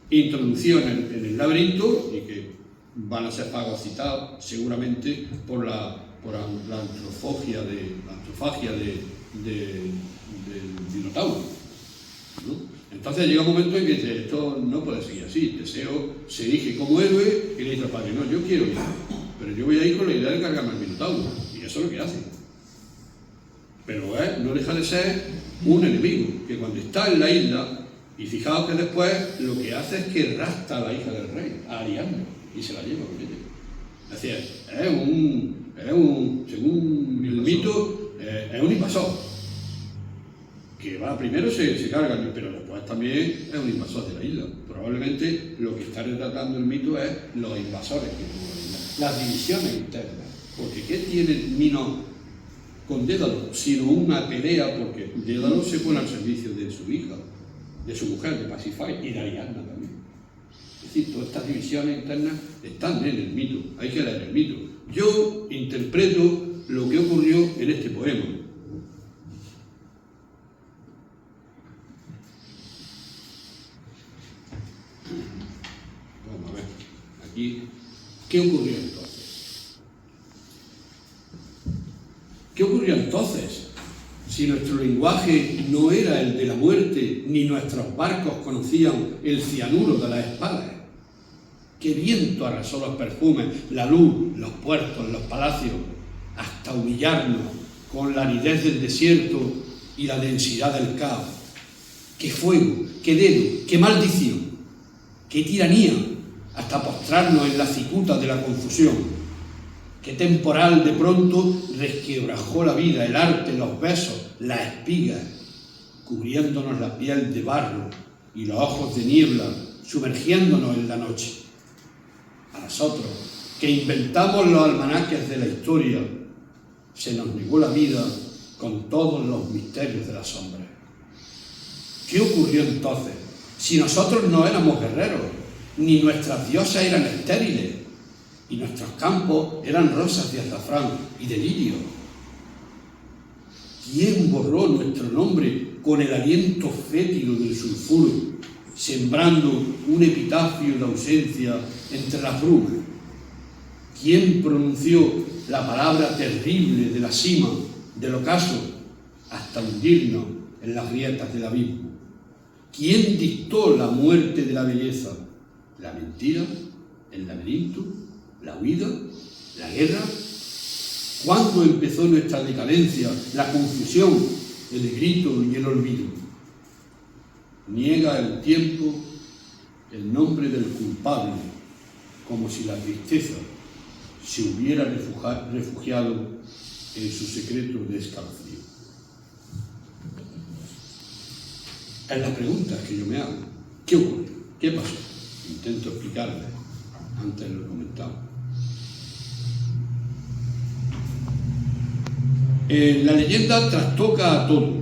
introducidos en el laberinto y que van a ser fagocitados seguramente por la antrofagia del Minotauro, ¿no? Entonces llega un momento en que dice, esto no puede seguir así. Teseo se erige como héroe y le dice al padre, no, yo quiero ir, pero yo voy a ir con la idea de cargarme al Minotauro. Y eso es lo que hace. Pero no deja de ser un enemigo, que cuando está en la isla, y fijaos que después lo que hace es que rapta a la hija del rey, a Ariadna, y se la lleva con ella. Es decir, según el mito, es un invasor. Que va, primero se carga, pero después también es un invasor de la isla. Probablemente lo que está retratando el mito es los invasores que tuvo la isla, las divisiones internas. Porque ¿qué tiene Minos con Dédalo? Sino una pelea, porque Dédalo se pone al servicio de su hija, de su mujer, de Pasífae, y de Ariadna también. Es decir, todas estas divisiones internas están en el mito, hay que leer el mito. Yo interpreto lo que ocurrió en este poema. Vamos a ver, aquí, ¿qué ocurrió entonces? ¿Qué ocurrió entonces? Si nuestro lenguaje no era el de la muerte, ni nuestros barcos conocían el cianuro de las espadas. ¿Qué viento arrasó los perfumes, la luz, los puertos, los palacios, hasta humillarnos con la aridez del desierto y la densidad del caos? ¡Qué fuego, qué dedo, qué maldición, qué tiranía, hasta postrarnos en la cicuta de la confusión! ¡Qué temporal de pronto resquebrajó la vida, el arte, los besos, las espigas, cubriéndonos la piel de barro y los ojos de niebla, sumergiéndonos en la noche! A nosotros, que inventamos los almanaques de la historia, se nos negó la vida con todos los misterios de la sombra. ¿Qué ocurrió entonces? Si nosotros no éramos guerreros, ni nuestras diosas eran estériles, y nuestros campos eran rosas de azafrán y de lirio. ¿Quién borró nuestro nombre con el aliento fétido del sulfuro, sembrando un epitafio de ausencia entre las brumas? ¿Quién pronunció la palabra terrible de la cima, del ocaso, hasta hundirnos en las grietas del abismo? ¿Quién dictó la muerte de la belleza? ¿La mentira? ¿El laberinto? ¿La huida? ¿La guerra? ¿Cuándo empezó nuestra decadencia, la confusión, el grito y el olvido? Niega el tiempo el nombre del culpable, como si la tristeza se hubiera refugiado en su secreto de escalofrío. Es la pregunta que yo me hago. ¿Qué ocurrió? ¿Qué pasó? Intento explicarle. Antes lo he comentado. La leyenda trastoca a todo.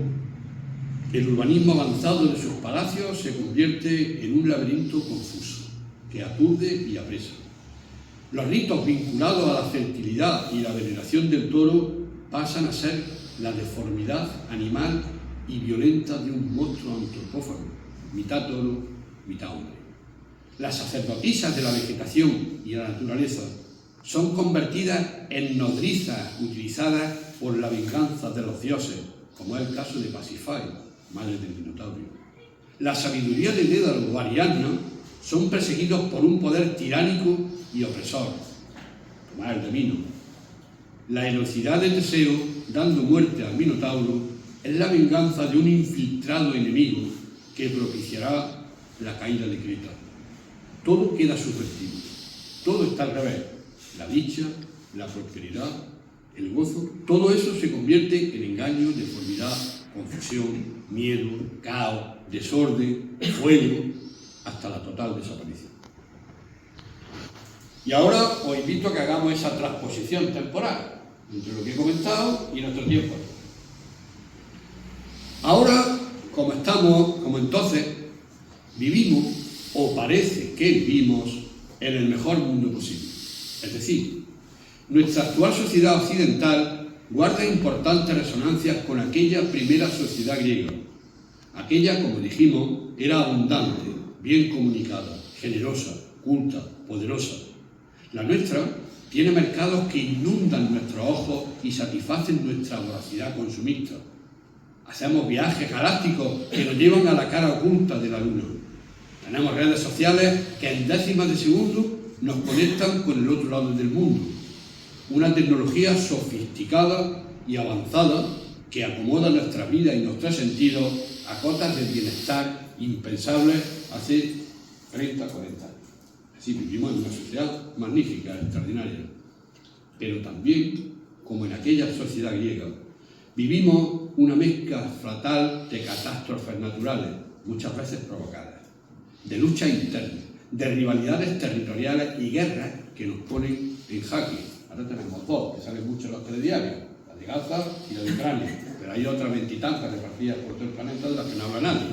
El urbanismo avanzado de sus palacios se convierte en un laberinto confuso, que aturde y apresa. Los ritos vinculados a la fertilidad y la veneración del toro pasan a ser la deformidad animal y violenta de un monstruo antropófago, mitad toro, mitad hombre. Las sacerdotisas de la vegetación y la naturaleza son convertidas en nodrizas utilizadas por la venganza de los dioses, como es el caso de Pasífae, madre del Minotaurio. La sabiduría de Dédalo o Ariadna son perseguidos por un poder tiránico y opresor, como es el de Minos. La heroicidad de Teseo, dando muerte al Minotauro, es la venganza de un infiltrado enemigo que propiciará la caída de Creta. Todo queda subvertido, todo está al revés: la dicha, la prosperidad, el gozo, todo eso se convierte en engaño, deformidad, confusión, miedo, caos, desorden, fuego, hasta la total desaparición. Y ahora os invito a que hagamos esa transposición temporal entre lo que he comentado y nuestro tiempo. Ahora, como entonces, vivimos, o parece que vivimos, en el mejor mundo posible. Es decir, nuestra actual sociedad occidental guarda importantes resonancias con aquella primera sociedad griega. Aquella, como dijimos, era abundante, bien comunicada, generosa, culta, poderosa. La nuestra tiene mercados que inundan nuestros ojos y satisfacen nuestra voracidad consumista. Hacemos viajes galácticos que nos llevan a la cara oculta de la luna. Tenemos redes sociales que en décimas de segundo nos conectan con el otro lado del mundo. Una tecnología sofisticada y avanzada que acomoda nuestra vida y nuestros sentidos a cotas de bienestar impensables hace 30, 40 años. Así vivimos en una sociedad magnífica, extraordinaria. Pero también, como en aquella sociedad griega, vivimos una mezcla fatal de catástrofes naturales, muchas veces provocadas, de luchas internas, de rivalidades territoriales y guerras que nos ponen en jaque. Ahora tenemos dos, que salen mucho en los telediarios, la de Gaza y la de Ucrania, pero hay otras 20 y tantas repartidas por todo el planeta de las que no habla nadie.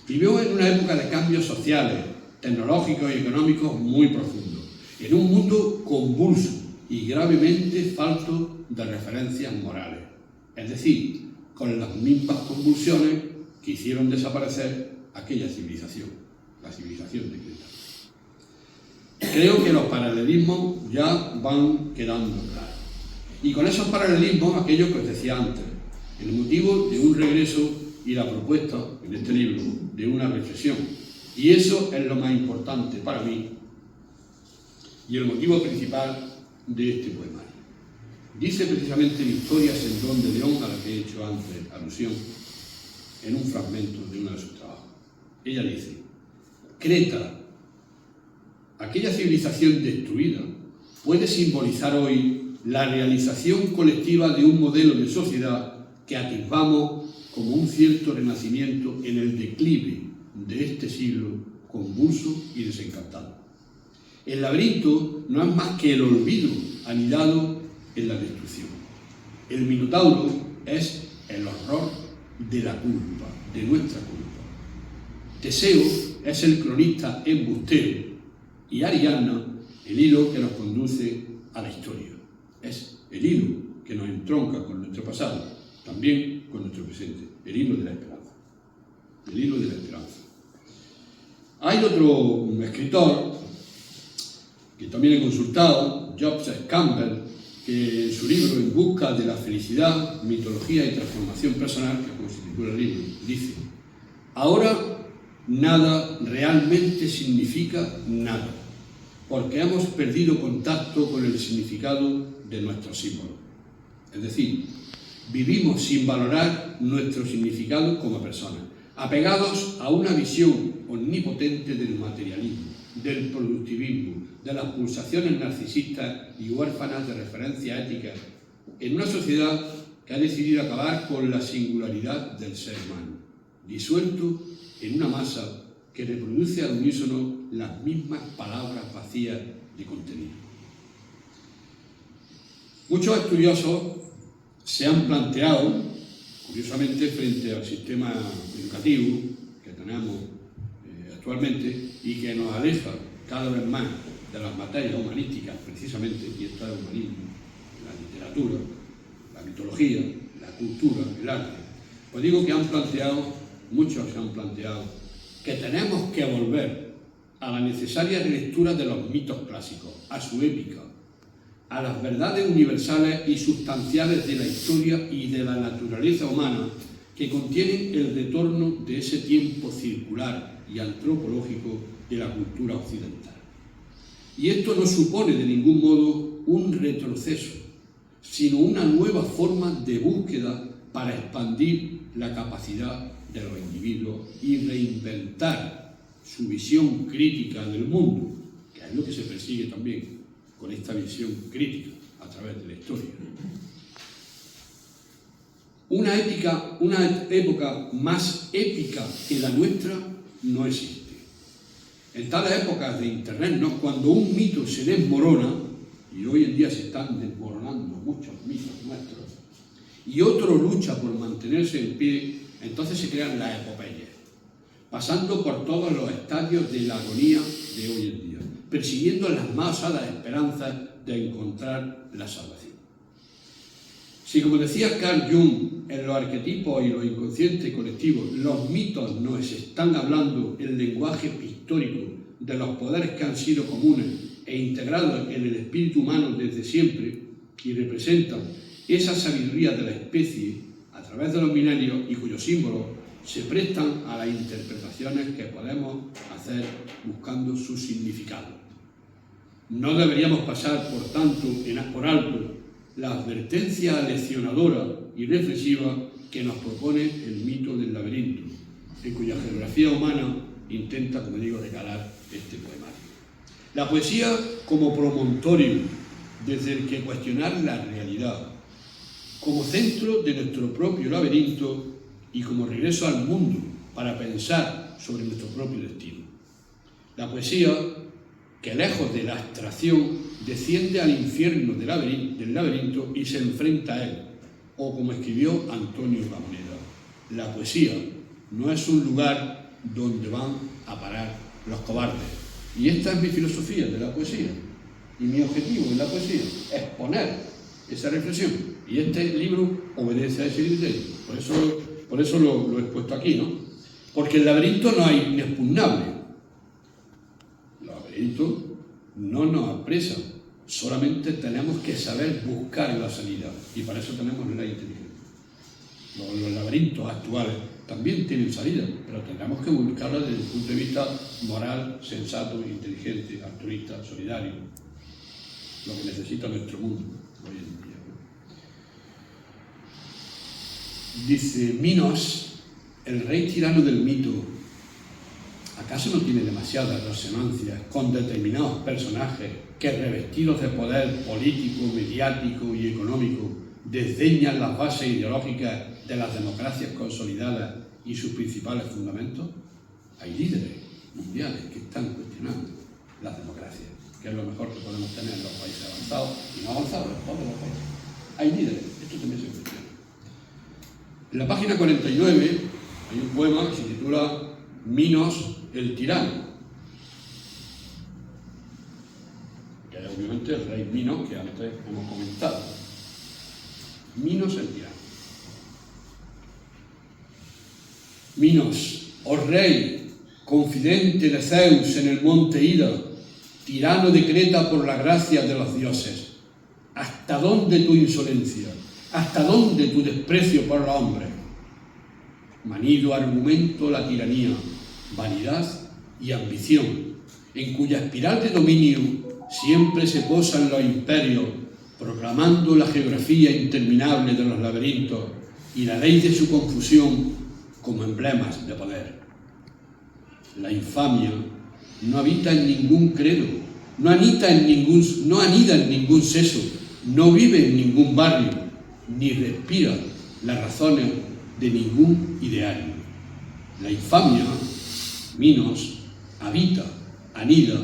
Vivimos en una época de cambios sociales, tecnológicos y económicos muy profundos, en un mundo convulso y gravemente falto de referencias morales, es decir, con las mismas convulsiones que hicieron desaparecer aquella civilización, la civilización de Creta. Creo que los paralelismos ya van quedando claros. Y con esos paralelismos, aquellos que os decía antes, el motivo de un regreso y la propuesta, en este libro, de una reflexión. Y eso es lo más importante para mí y el motivo principal de este poemario. Dice precisamente Victoria Sendón de León, a la que he hecho antes alusión, en un fragmento de uno de sus trabajos. Ella dice: Creta, aquella civilización destruida, puede simbolizar hoy la realización colectiva de un modelo de sociedad que atisbamos como un cierto renacimiento en el declive de este siglo convulso y desencantado. El laberinto no es más que el olvido anidado en la destrucción. El Minotauro es el horror de la culpa, de nuestra culpa. Teseo es el cronista embustero y Ariadna el hilo que nos conduce a la historia. Es el hilo que nos entronca con nuestro pasado, también con nuestro presente, el hilo de la esperanza. El hilo de la esperanza. Hay otro escritor que también he consultado, Joseph Campbell, que en su libro En busca de la felicidad, mitología y transformación personal, que es como se titula el libro, dice: ahora nada realmente significa nada, porque hemos perdido contacto con el significado de nuestros símbolos. Es decir, vivimos sin valorar nuestro significado como personas, apegados a una visión omnipotente del materialismo, del productivismo, de las pulsaciones narcisistas y huérfanas de referencia ética, en una sociedad que ha decidido acabar con la singularidad del ser humano, disuelto en una masa que reproduce al unísono las mismas palabras vacías de contenido. Muchos estudiosos se han planteado, curiosamente, frente al sistema educativo que tenemos actualmente y que nos aleja cada vez más de las materias humanísticas, precisamente, y esto es el humanismo, la literatura, la mitología, la cultura, el arte. Pues digo que muchos se han planteado, que tenemos que volver a la necesaria relectura de los mitos clásicos, a su épica, a las verdades universales y sustanciales de la historia y de la naturaleza humana que contienen el retorno de ese tiempo circular y antropológico de la cultura occidental. Y esto no supone de ningún modo un retroceso, sino una nueva forma de búsqueda para expandir la capacidad de los individuos y reinventar su visión crítica del mundo, que es lo que se persigue también con esta visión crítica a través de la historia. Una época más épica que la nuestra no existe. En tales épocas de Internet, ¿no?, cuando un mito se desmorona, y hoy en día se están desmoronando muchos mitos nuestros, y otro lucha por mantenerse en pie, entonces se crean las epopeyas, pasando por todos los estadios de la agonía de hoy en día, persiguiendo las más osadas esperanzas de encontrar la salvación. Si, como decía Carl Jung, en los arquetipos y los inconscientes colectivos, los mitos nos están hablando el lenguaje pictórico de los poderes que han sido comunes e integrados en el espíritu humano desde siempre y representan esa sabiduría de la especie a través de los milenios y cuyos símbolos se prestan a las interpretaciones que podemos hacer buscando su significado. No deberíamos pasar, por tanto, por alto la advertencia leccionadora y reflexiva que nos propone el mito del laberinto, en cuya geografía humana intenta, como digo, recalar este poemario. La poesía como promontorio desde el que cuestionar la realidad, como centro de nuestro propio laberinto y como regreso al mundo para pensar sobre nuestro propio destino. La poesía que, lejos de la abstracción, desciende al infierno del laberinto y se enfrenta a él, o como escribió Antonio Gamoneda, la poesía no es un lugar donde van a parar los cobardes. Y esta es mi filosofía de la poesía, y mi objetivo en la poesía, exponer esa reflexión, y este libro obedece a ese criterio. Por eso lo he puesto aquí, ¿no? Porque el laberinto no hay inexpugnable. El laberinto no nos apresa, solamente tenemos que saber buscar la salida, y para eso tenemos la inteligencia. Los laberintos actuales también tienen salida, pero tendremos que buscarla desde el punto de vista moral, sensato, inteligente, altruista, solidario, lo que necesita nuestro mundo hoy en día. Dice Minos, el rey tirano del mito, ¿acaso no tiene demasiadas resonancias con determinados personajes que, revestidos de poder político, mediático y económico, desdeñan las bases ideológicas de las democracias consolidadas y sus principales fundamentos? Hay líderes mundiales que están cuestionando las democracias, que es lo mejor que podemos tener en los países avanzados y no avanzados, en todos los países. Hay líderes, esto también se cuestiona. En la página 49 hay un poema que se titula Minos el tirano, que es obviamente el rey Minos que antes hemos comentado. Minos el tirano. Minos, oh rey, confidente de Zeus en el monte Ida, tirano de Creta por la gracia de los dioses, ¿hasta dónde tu insolencia? ¿Hasta dónde tu desprecio por los hombres? Manido argumento la tiranía, vanidad y ambición, en cuya espiral de dominio siempre se posan los imperios, proclamando la geografía interminable de los laberintos y la ley de su confusión como emblemas de poder. La infamia no habita en ningún credo, no anida en ningún seso, no vive en ningún barrio, ni respira las razones de ningún ideario. La infamia, Minos, habita, anida,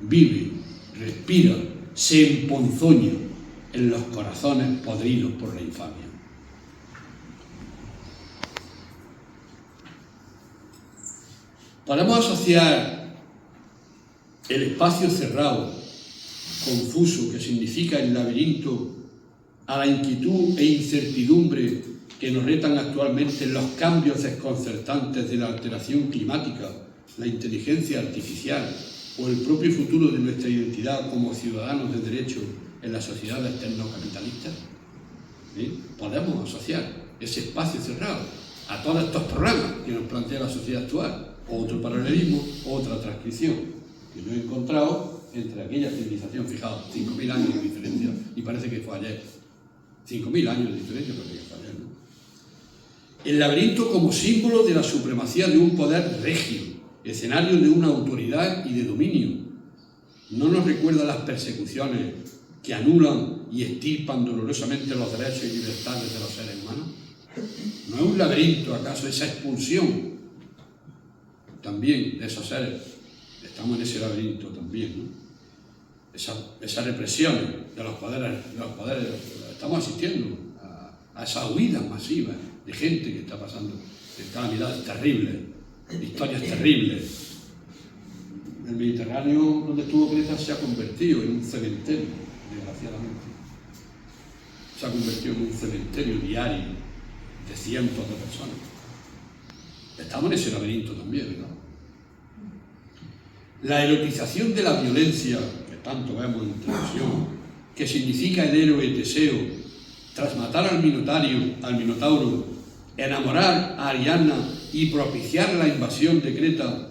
vive, respira, se emponzoña en los corazones podridos por la infamia. Podemos asociar el espacio cerrado, confuso, que significa el laberinto, a la inquietud e incertidumbre que nos retan actualmente los cambios desconcertantes de la alteración climática, la inteligencia artificial o el propio futuro de nuestra identidad como ciudadanos de derecho en las sociedades tecnocapitalistas. ¿Sí? Podemos asociar ese espacio cerrado a todos estos problemas que nos plantea la sociedad actual, o otro paralelismo, otra transcripción que yo he encontrado entre aquella civilización, fijaos, 5.000 años de diferencia, y parece que fue ayer. 5.000 años de diferencia, parece que fue ayer, ¿no? El laberinto como símbolo de la supremacía de un poder regio, escenario de una autoridad y de dominio, ¿No nos recuerda las persecuciones que anulan y extirpan dolorosamente los derechos y libertades de los seres humanos? ¿No es un laberinto acaso esa expulsión también de esos seres? Estamos en ese laberinto también, ¿no? Esa represión de los poderes, estamos asistiendo a esa huida masiva de gente que está pasando en calamidades terribles, historias terribles. El Mediterráneo, donde estuvo Creta, se ha convertido en un cementerio, desgraciadamente. Se ha convertido en un cementerio diario de cientos de personas. Estamos en ese laberinto también, ¿verdad? La erotización de la violencia, que tanto vemos en televisión, que significa el héroe Teseo, tras matar al Minotauro, enamorar a Ariadna y propiciar la invasión de Creta,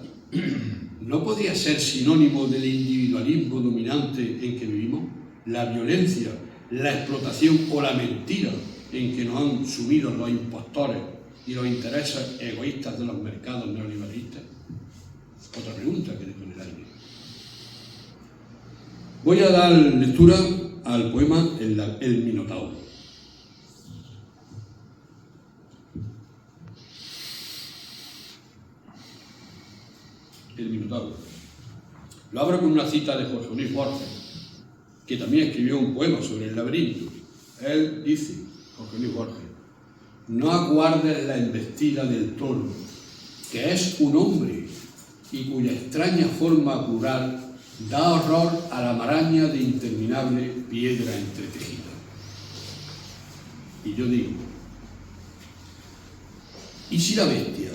¿no podría ser sinónimo del individualismo dominante en que vivimos? La violencia, la explotación o la mentira en que nos han sumido los impostores y los intereses egoístas de los mercados neoliberalistas. Otra pregunta que dejo en el aire. Voy a dar lectura al poema El Minotauro. El Minotauro. Lo abro con una cita de Jorge Luis Borges, que también escribió un poema sobre el laberinto. Él dice, Jorge Luis Borges: no aguardes la embestida del toro, que es un hombre y cuya extraña forma plural da horror a la maraña de interminable piedra entretejida. Y yo digo, ¿y si la bestia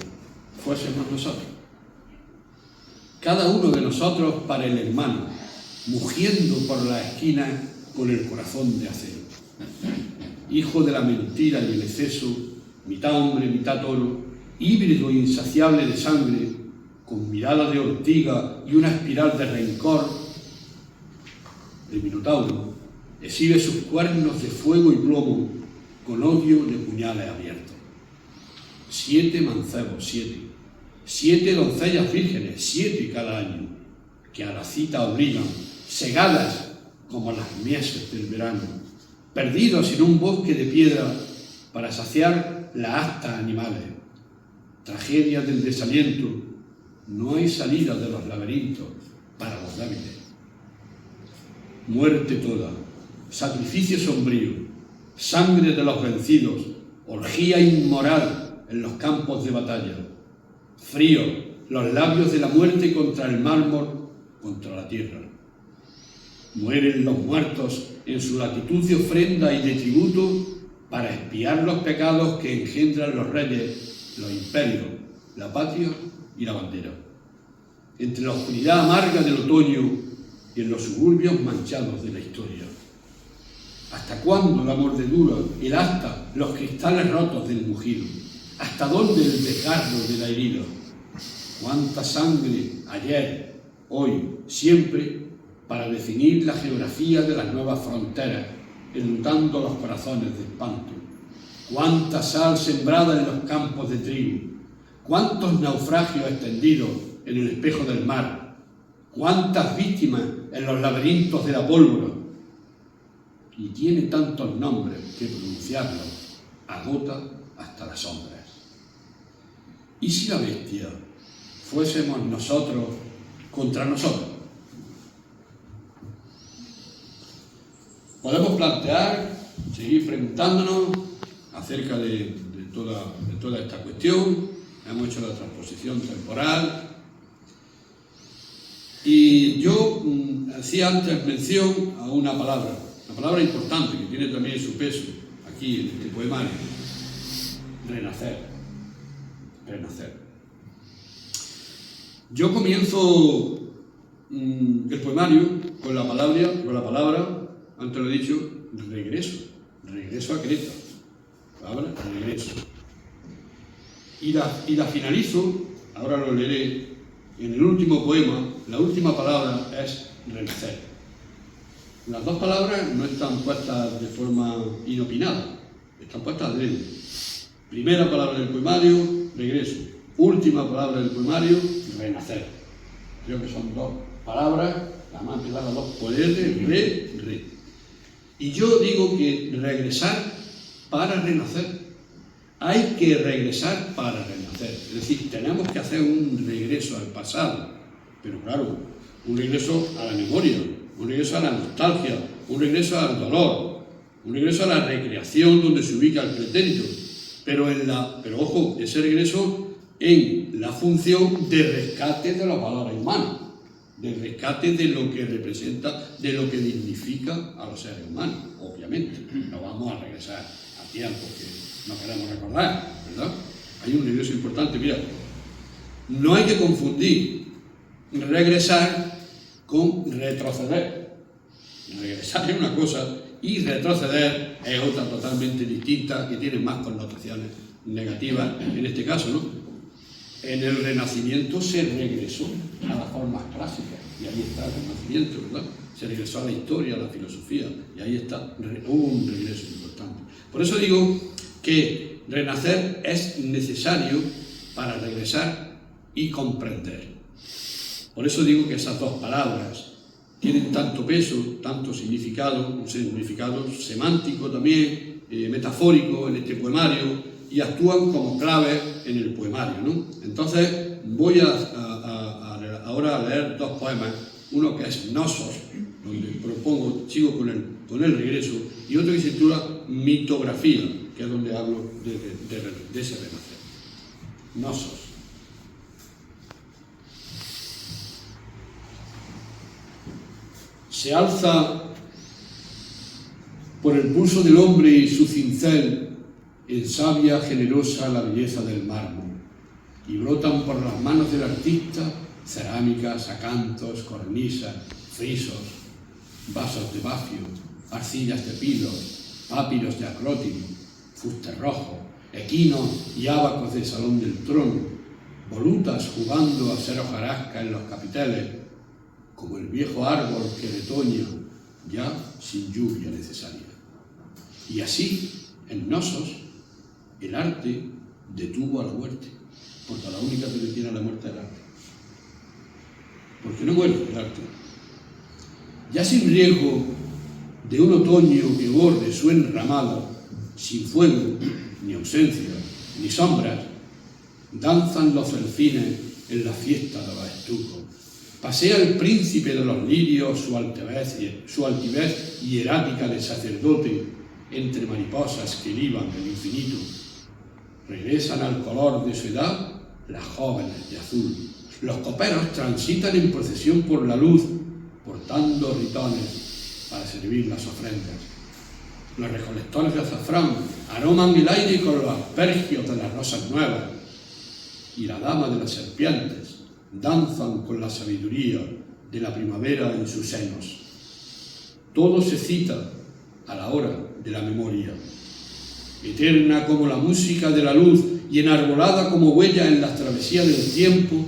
fuésemos nosotros? Cada uno de nosotros para el hermano, mugiendo por la esquina con el corazón de acero. Hijo de la mentira y el exceso, mitad hombre, mitad toro, híbrido insaciable de sangre, con mirada de ortiga y una espiral de rencor, el Minotauro exhibe sus cuernos de fuego y plomo con odio de puñales abiertos. 7 mancebos, 7 doncellas vírgenes, 7 cada año, que a la cita obligan, segadas como las mieses del verano, perdidos en un bosque de piedra para saciar las astas animales. Tragedia del desaliento, no hay salida de los laberintos para los débiles. Muerte toda, sacrificio sombrío, sangre de los vencidos, orgía inmoral en los campos de batalla. Frío, los labios de la muerte contra el mármol, contra la tierra. Mueren los muertos en su latitud de ofrenda y de tributo para expiar los pecados que engendran los reyes, los imperios, la patria y la bandera. Entre la oscuridad amarga del otoño y en los suburbios manchados de la historia. ¿Hasta cuándo la mordedura, el asta, los cristales rotos del mugido? ¿Hasta dónde el desgarro de la herida? ¿Cuánta sangre ayer, hoy, siempre, para definir la geografía de las nuevas fronteras, enlutando los corazones de espanto? ¿Cuánta sal sembrada en los campos de trigo? ¿Cuántos naufragios extendidos en el espejo del mar? ¿Cuántas víctimas en los laberintos de la pólvora? Y tiene tantos nombres que pronunciarlos agota hasta las sombras. ¿Y si la bestia fuésemos nosotros contra nosotros? Podemos plantear, seguir preguntándonos acerca de toda esta cuestión. Hemos hecho la transposición temporal. Y yo hacía antes mención a una palabra importante que tiene también su peso aquí en este poemario: renacer. Yo comienzo el poemario con la palabra, antes lo he dicho, regreso a Creta, palabra regreso. Y la finalizo, ahora lo leeré, en el último poema. La última palabra es renacer. Las dos palabras no están puestas de forma inopinada, están puestas de él. Primera palabra del poemario, regreso. Última palabra del poemario, renacer. Creo que son dos palabras, la más que da las dos, poder, re. Y yo digo que regresar para renacer. Hay que regresar para renacer. Es decir, tenemos que hacer un regreso al pasado. Pero claro, un regreso a la memoria, un regreso a la nostalgia, un regreso al dolor, un regreso a la recreación donde se ubica el pretérito. Pero ojo, ese regreso en la función de rescate de los valores humanos, de rescate de lo que representa, de lo que dignifica a los seres humanos, obviamente. No vamos a regresar a tiempos que no queremos recordar, ¿verdad? Hay un regreso importante, mira, no hay que confundir regresar con retroceder. Regresar es una cosa y retroceder es otra totalmente distinta que tiene más connotaciones negativas en este caso, ¿no? En el Renacimiento se regresó a las formas clásicas y ahí está el Renacimiento, ¿verdad? Se regresó a la historia, a la filosofía y ahí está un regreso importante. Por eso digo que renacer es necesario para regresar y comprender. Por eso digo que esas dos palabras tienen tanto peso, tanto significado, un significado semántico también, metafórico en este poemario, y actúan como claves en el poemario, ¿no? Entonces voy ahora a leer dos poemas, uno que es Gnosos, donde propongo, sigo con el regreso, y otro que se titula Mitografía, que es donde hablo de ese renacer. Gnosos. Se alza por el pulso del hombre y su cincel en savia generosa la belleza del mármol, y brotan por las manos del artista cerámicas, acantos, cornisas, frisos, vasos de bafio, arcillas de pilos, papiros de acrótimo, fuste rojo, equinos y ábacos del salón del trono, volutas jugando a ser hojarasca en los capiteles, como el viejo árbol que retoña ya sin lluvia necesaria. Y así, en Gnosos, el arte detuvo a la muerte, porque la única que detiene a la muerte es el arte. Porque no muere el arte. Ya sin riesgo de un otoño que borde su enramada, sin fuego, ni ausencia, ni sombras, danzan los delfines en la fiesta de los estucos. Pasea el príncipe de los lirios su altivez hierática de sacerdote entre mariposas que liban el infinito. Regresan al color de su edad las jóvenes de azul. Los coperos transitan en procesión por la luz, portando ritones para servir las ofrendas. Los recolectores de azafrán aroman el aire con los aspergios de las rosas nuevas. Y la dama de las serpientes danzan con la sabiduría de la primavera en sus senos. Todo se cita a la hora de la memoria, eterna como la música de la luz y enarbolada como huella en la travesía del tiempo,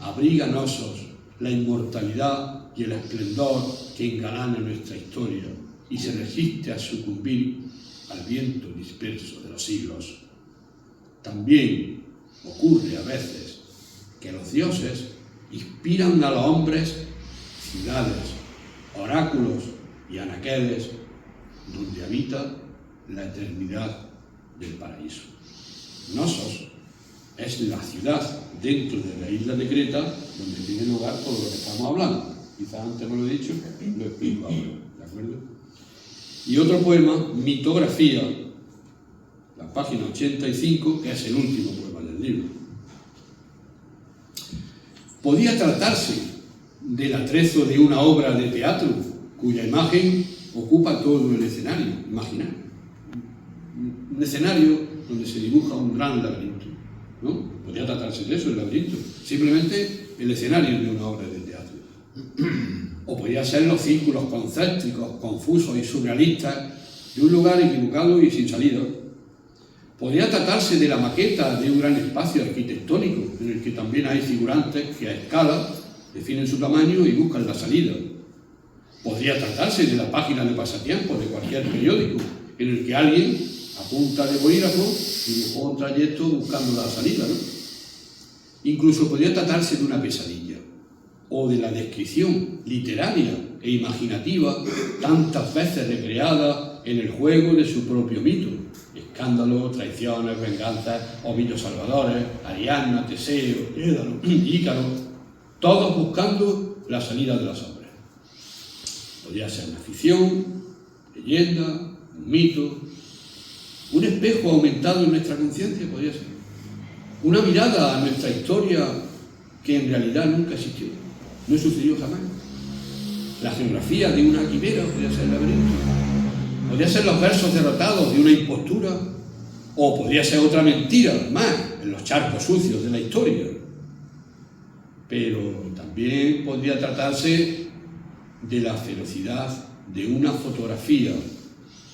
abriga Gnosos la inmortalidad y el esplendor que engalana nuestra historia y se resiste a sucumbir al viento disperso de los siglos. También ocurre a veces que los dioses inspiran a los hombres ciudades, oráculos y anaqueles donde habita la eternidad del paraíso. Gnosos es la ciudad dentro de la isla de Creta donde tiene lugar todo lo que estamos hablando. Quizás antes no lo he dicho, lo explico ahora, ¿de acuerdo? Y otro poema, Mitografía, la página 85, que es el último poema del libro. Podía tratarse del atrezo de una obra de teatro cuya imagen ocupa todo el escenario, imaginar. Un escenario donde se dibuja un gran laberinto, ¿no? Podría tratarse de eso, el laberinto. Simplemente el escenario de una obra de teatro. O podría ser los círculos concéntricos, confusos y surrealistas de un lugar equivocado y sin salida. Podría tratarse de la maqueta de un gran espacio arquitectónico en el que también hay figurantes que a escala definen su tamaño y buscan la salida. Podría tratarse de la página de pasatiempos de cualquier periódico en el que alguien, a punta de bolígrafo, dibujó un trayecto buscando la salida, ¿no? Incluso podría tratarse de una pesadilla, o de la descripción literaria e imaginativa tantas veces recreada en el juego de su propio mito. Escándalos, traiciones, venganzas, Ovidio Salvadores, Ariadna, Teseo, Ícaro, todos buscando la salida de los hombres. Podría ser una ficción, leyenda, un mito, un espejo aumentado en nuestra conciencia, podría ser. Una mirada a nuestra historia que en realidad nunca existió, no sucedió jamás. La geografía de una quimera podría ser el laberinto. Podría ser los versos derrotados de una impostura, o podría ser otra mentira más en los charcos sucios de la historia. Pero también podría tratarse de la ferocidad de una fotografía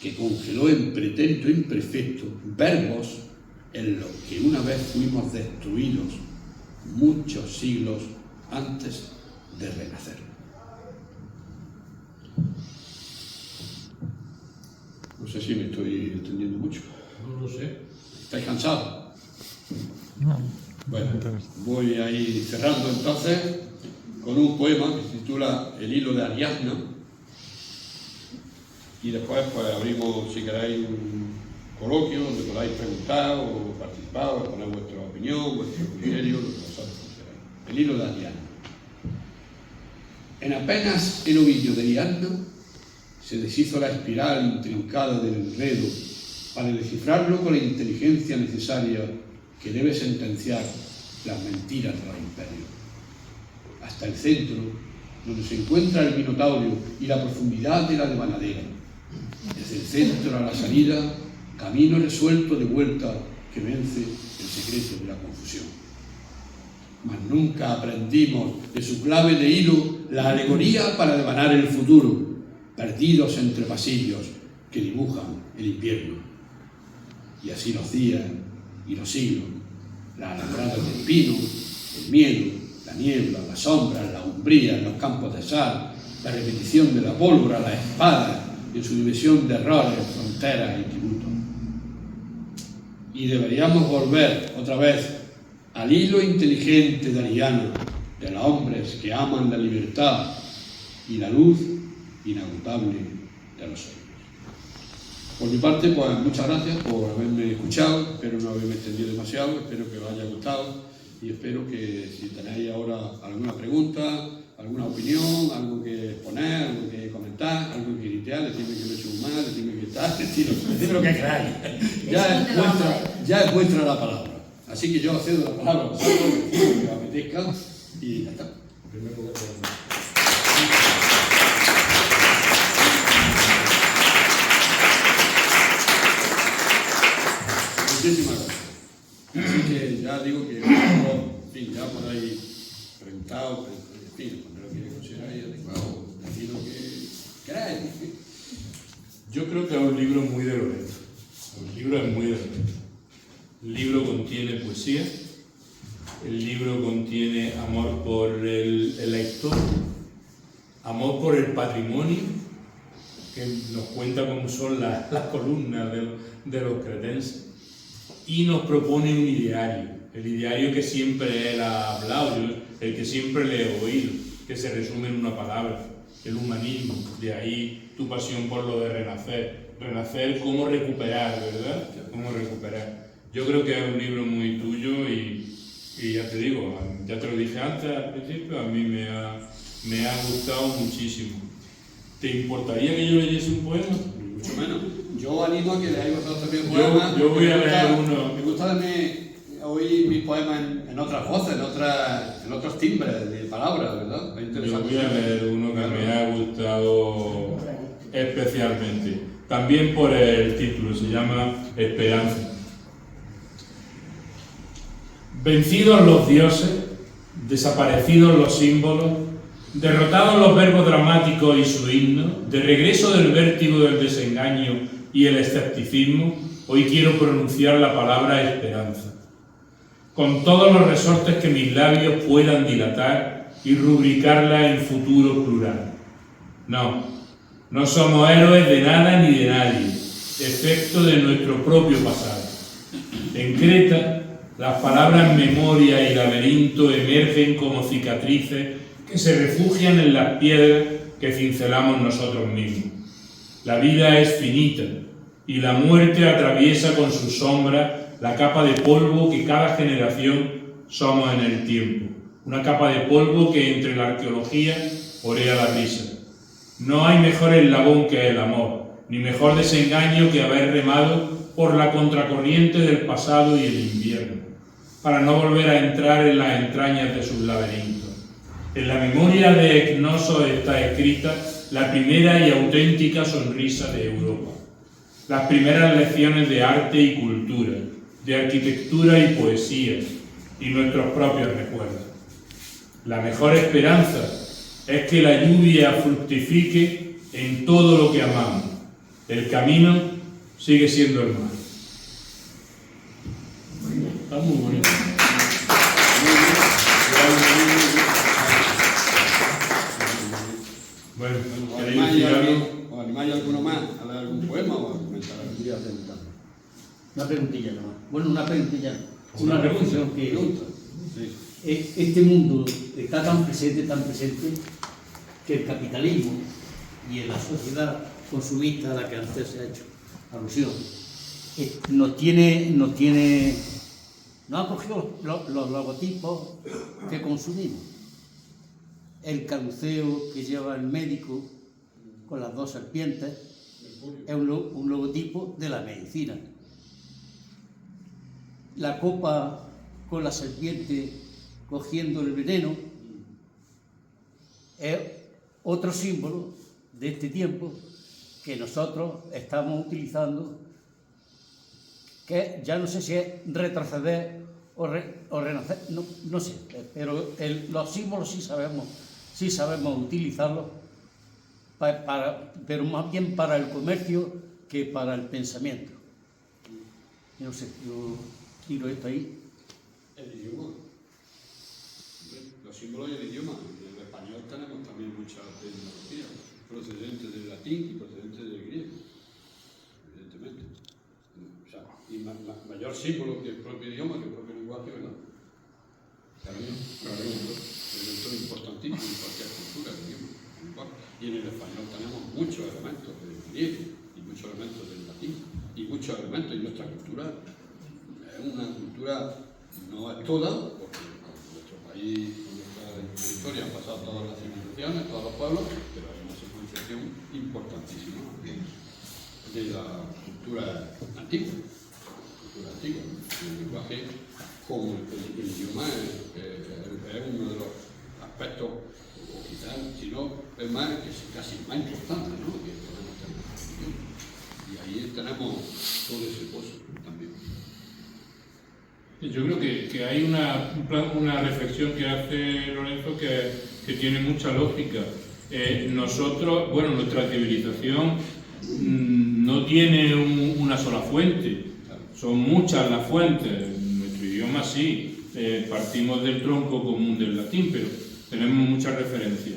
que congeló en pretérito imperfecto verbos en los que una vez fuimos destruidos muchos siglos antes de renacer. No sé si me estoy extendiendo mucho. No lo sé. ¿Estáis cansados? No. Bueno, voy a ir cerrando entonces con un poema que se titula El hilo de Ariadna, y después pues abrimos, si queréis, un coloquio donde podáis preguntar o participar o exponer vuestra opinión, vuestro criterio, lo que vosotros consideráis. El hilo de Ariadna. En apenas el ovillo de Ariadna se deshizo la espiral intrincada del enredo para descifrarlo con la inteligencia necesaria que debe sentenciar las mentiras de los imperios. Hasta el centro, donde se encuentra el Minotaurio y la profundidad de la devanadera. Desde el centro a la salida, camino resuelto de vuelta que vence el secreto de la confusión. Mas nunca aprendimos de su clave de hilo la alegoría para devanar el futuro, perdidos entre pasillos que dibujan el invierno. Y así los días y los siglos, las alambradas del pino, el miedo, la niebla, las sombras, la umbría, los campos de sal, la repetición de la pólvora, la espada, en su división de errores, fronteras y tributos. Y deberíamos volver otra vez al hilo inteligente de Ariadna, de los hombres que aman la libertad y la luz inagotable de los hombres. Por mi parte, pues muchas gracias por haberme escuchado, espero no haberme extendido demasiado, espero que os haya gustado y espero que si tenéis ahora alguna pregunta, alguna opinión, algo que exponer, algo que comentar, algo que criticar, decirme que me he hecho mal, decirme que tal, decirme lo que queráis. Ya es vuestra la palabra. Así que yo cedo la palabra a vosotros, decirme lo que os apetezca y ya está. Muchísimas gracias. Así que ya digo que, en fin, ya podáis preguntar, en fin, cuando lo que consideráis adecuado, decir lo que queráis. Yo creo que es un libro muy de Loreto. El libro es muy de Loreto. El libro contiene poesía, el libro contiene amor por la historia, amor por el patrimonio, que nos cuenta cómo son las columnas de los cretenses, y nos propone un ideario, el ideario que siempre él ha hablado, el que siempre le he oído, que se resume en una palabra, el humanismo. De ahí tu pasión por lo de renacer, cómo recuperar, ¿verdad? Cómo recuperar. Yo creo que es un libro muy tuyo y ya te digo, ya te lo dije antes al principio, a mí me ha gustado muchísimo. ¿Te importaría que yo leyese un poema? Mucho menos. Yo animo a que leáis vosotros también poemas. Yo voy a leer uno. Me gusta oír mis poemas en otras voces, en otros timbres de palabras, ¿verdad? Yo voy a leer uno que me ha gustado especialmente. También por el título, se llama Esperanza. Vencidos los dioses, desaparecidos los símbolos, derrotados los verbos dramáticos y su himno, de regreso del vértigo del desengaño y el escepticismo, hoy quiero pronunciar la palabra esperanza, con todos los resortes que mis labios puedan dilatar y rubricarla en futuro plural. No somos héroes de nada ni de nadie, excepto de nuestro propio pasado. En Creta, las palabras memoria y laberinto emergen como cicatrices que se refugian en las piedras que cincelamos nosotros mismos. La vida es finita y la muerte atraviesa con su sombra la capa de polvo que cada generación somos en el tiempo. Una capa de polvo que entre la arqueología orea la risa. No hay mejor eslabón que el amor, ni mejor desengaño que haber remado por la contracorriente del pasado y el invierno, para no volver a entrar en las entrañas de sus laberintos. En la memoria de Cnosos está escrita la primera y auténtica sonrisa de Europa, las primeras lecciones de arte y cultura, de arquitectura y poesía, y nuestros propios recuerdos. La mejor esperanza es que la lluvia fructifique en todo lo que amamos. El camino sigue siendo el mar. Está muy bonito. Bueno, ¿os animáis alguno más a leer algún poema o a comentar algo? Una preguntilla nomás. Bueno, una preguntilla. Una reflexión que Sí. este mundo está tan presente, que el capitalismo y en la sociedad consumista a la que antes se ha hecho alusión, no ha cogido los logotipos que consumimos. El caduceo que lleva el médico con las dos serpientes es un logotipo de la medicina. La copa con la serpiente cogiendo el veneno es otro símbolo de este tiempo que nosotros estamos utilizando, que ya no sé si es retroceder o renacer, no sé, pero los símbolos sí sabemos utilizarlos, pero más bien para el comercio que para el pensamiento. No sé, yo tiro esto ahí. El idioma. Los símbolos y el idioma. En el español tenemos también mucha tecnología, procedente del latín y procedente del griego, evidentemente. O sea, y mayor símbolo que el propio idioma, que el propio lenguaje, ¿verdad? Claro, elemento importantísimo en cualquier cultura, el idioma, el lenguaje. Y en el español tenemos muchos elementos del griego y muchos elementos del latín y muchos elementos, y nuestra cultura es una cultura, no es toda, porque con nuestro país, con nuestra historia han pasado todas las civilizaciones, todos los pueblos, pero hay una secuenciación importantísima de la cultura antigua. El lenguaje, como el idioma, es uno de los aspectos, o quizás, si no, es más, que es casi más importante, ¿no?, que podemos tener. Y ahí tenemos todo ese pozo también. Yo creo que hay una reflexión que hace Lorenzo que tiene mucha lógica. Nosotros, bueno, nuestra civilización no tiene una sola fuente, son muchas las fuentes. Nuestro idioma sí, partimos del tronco común del latín, pero tenemos muchas referencias.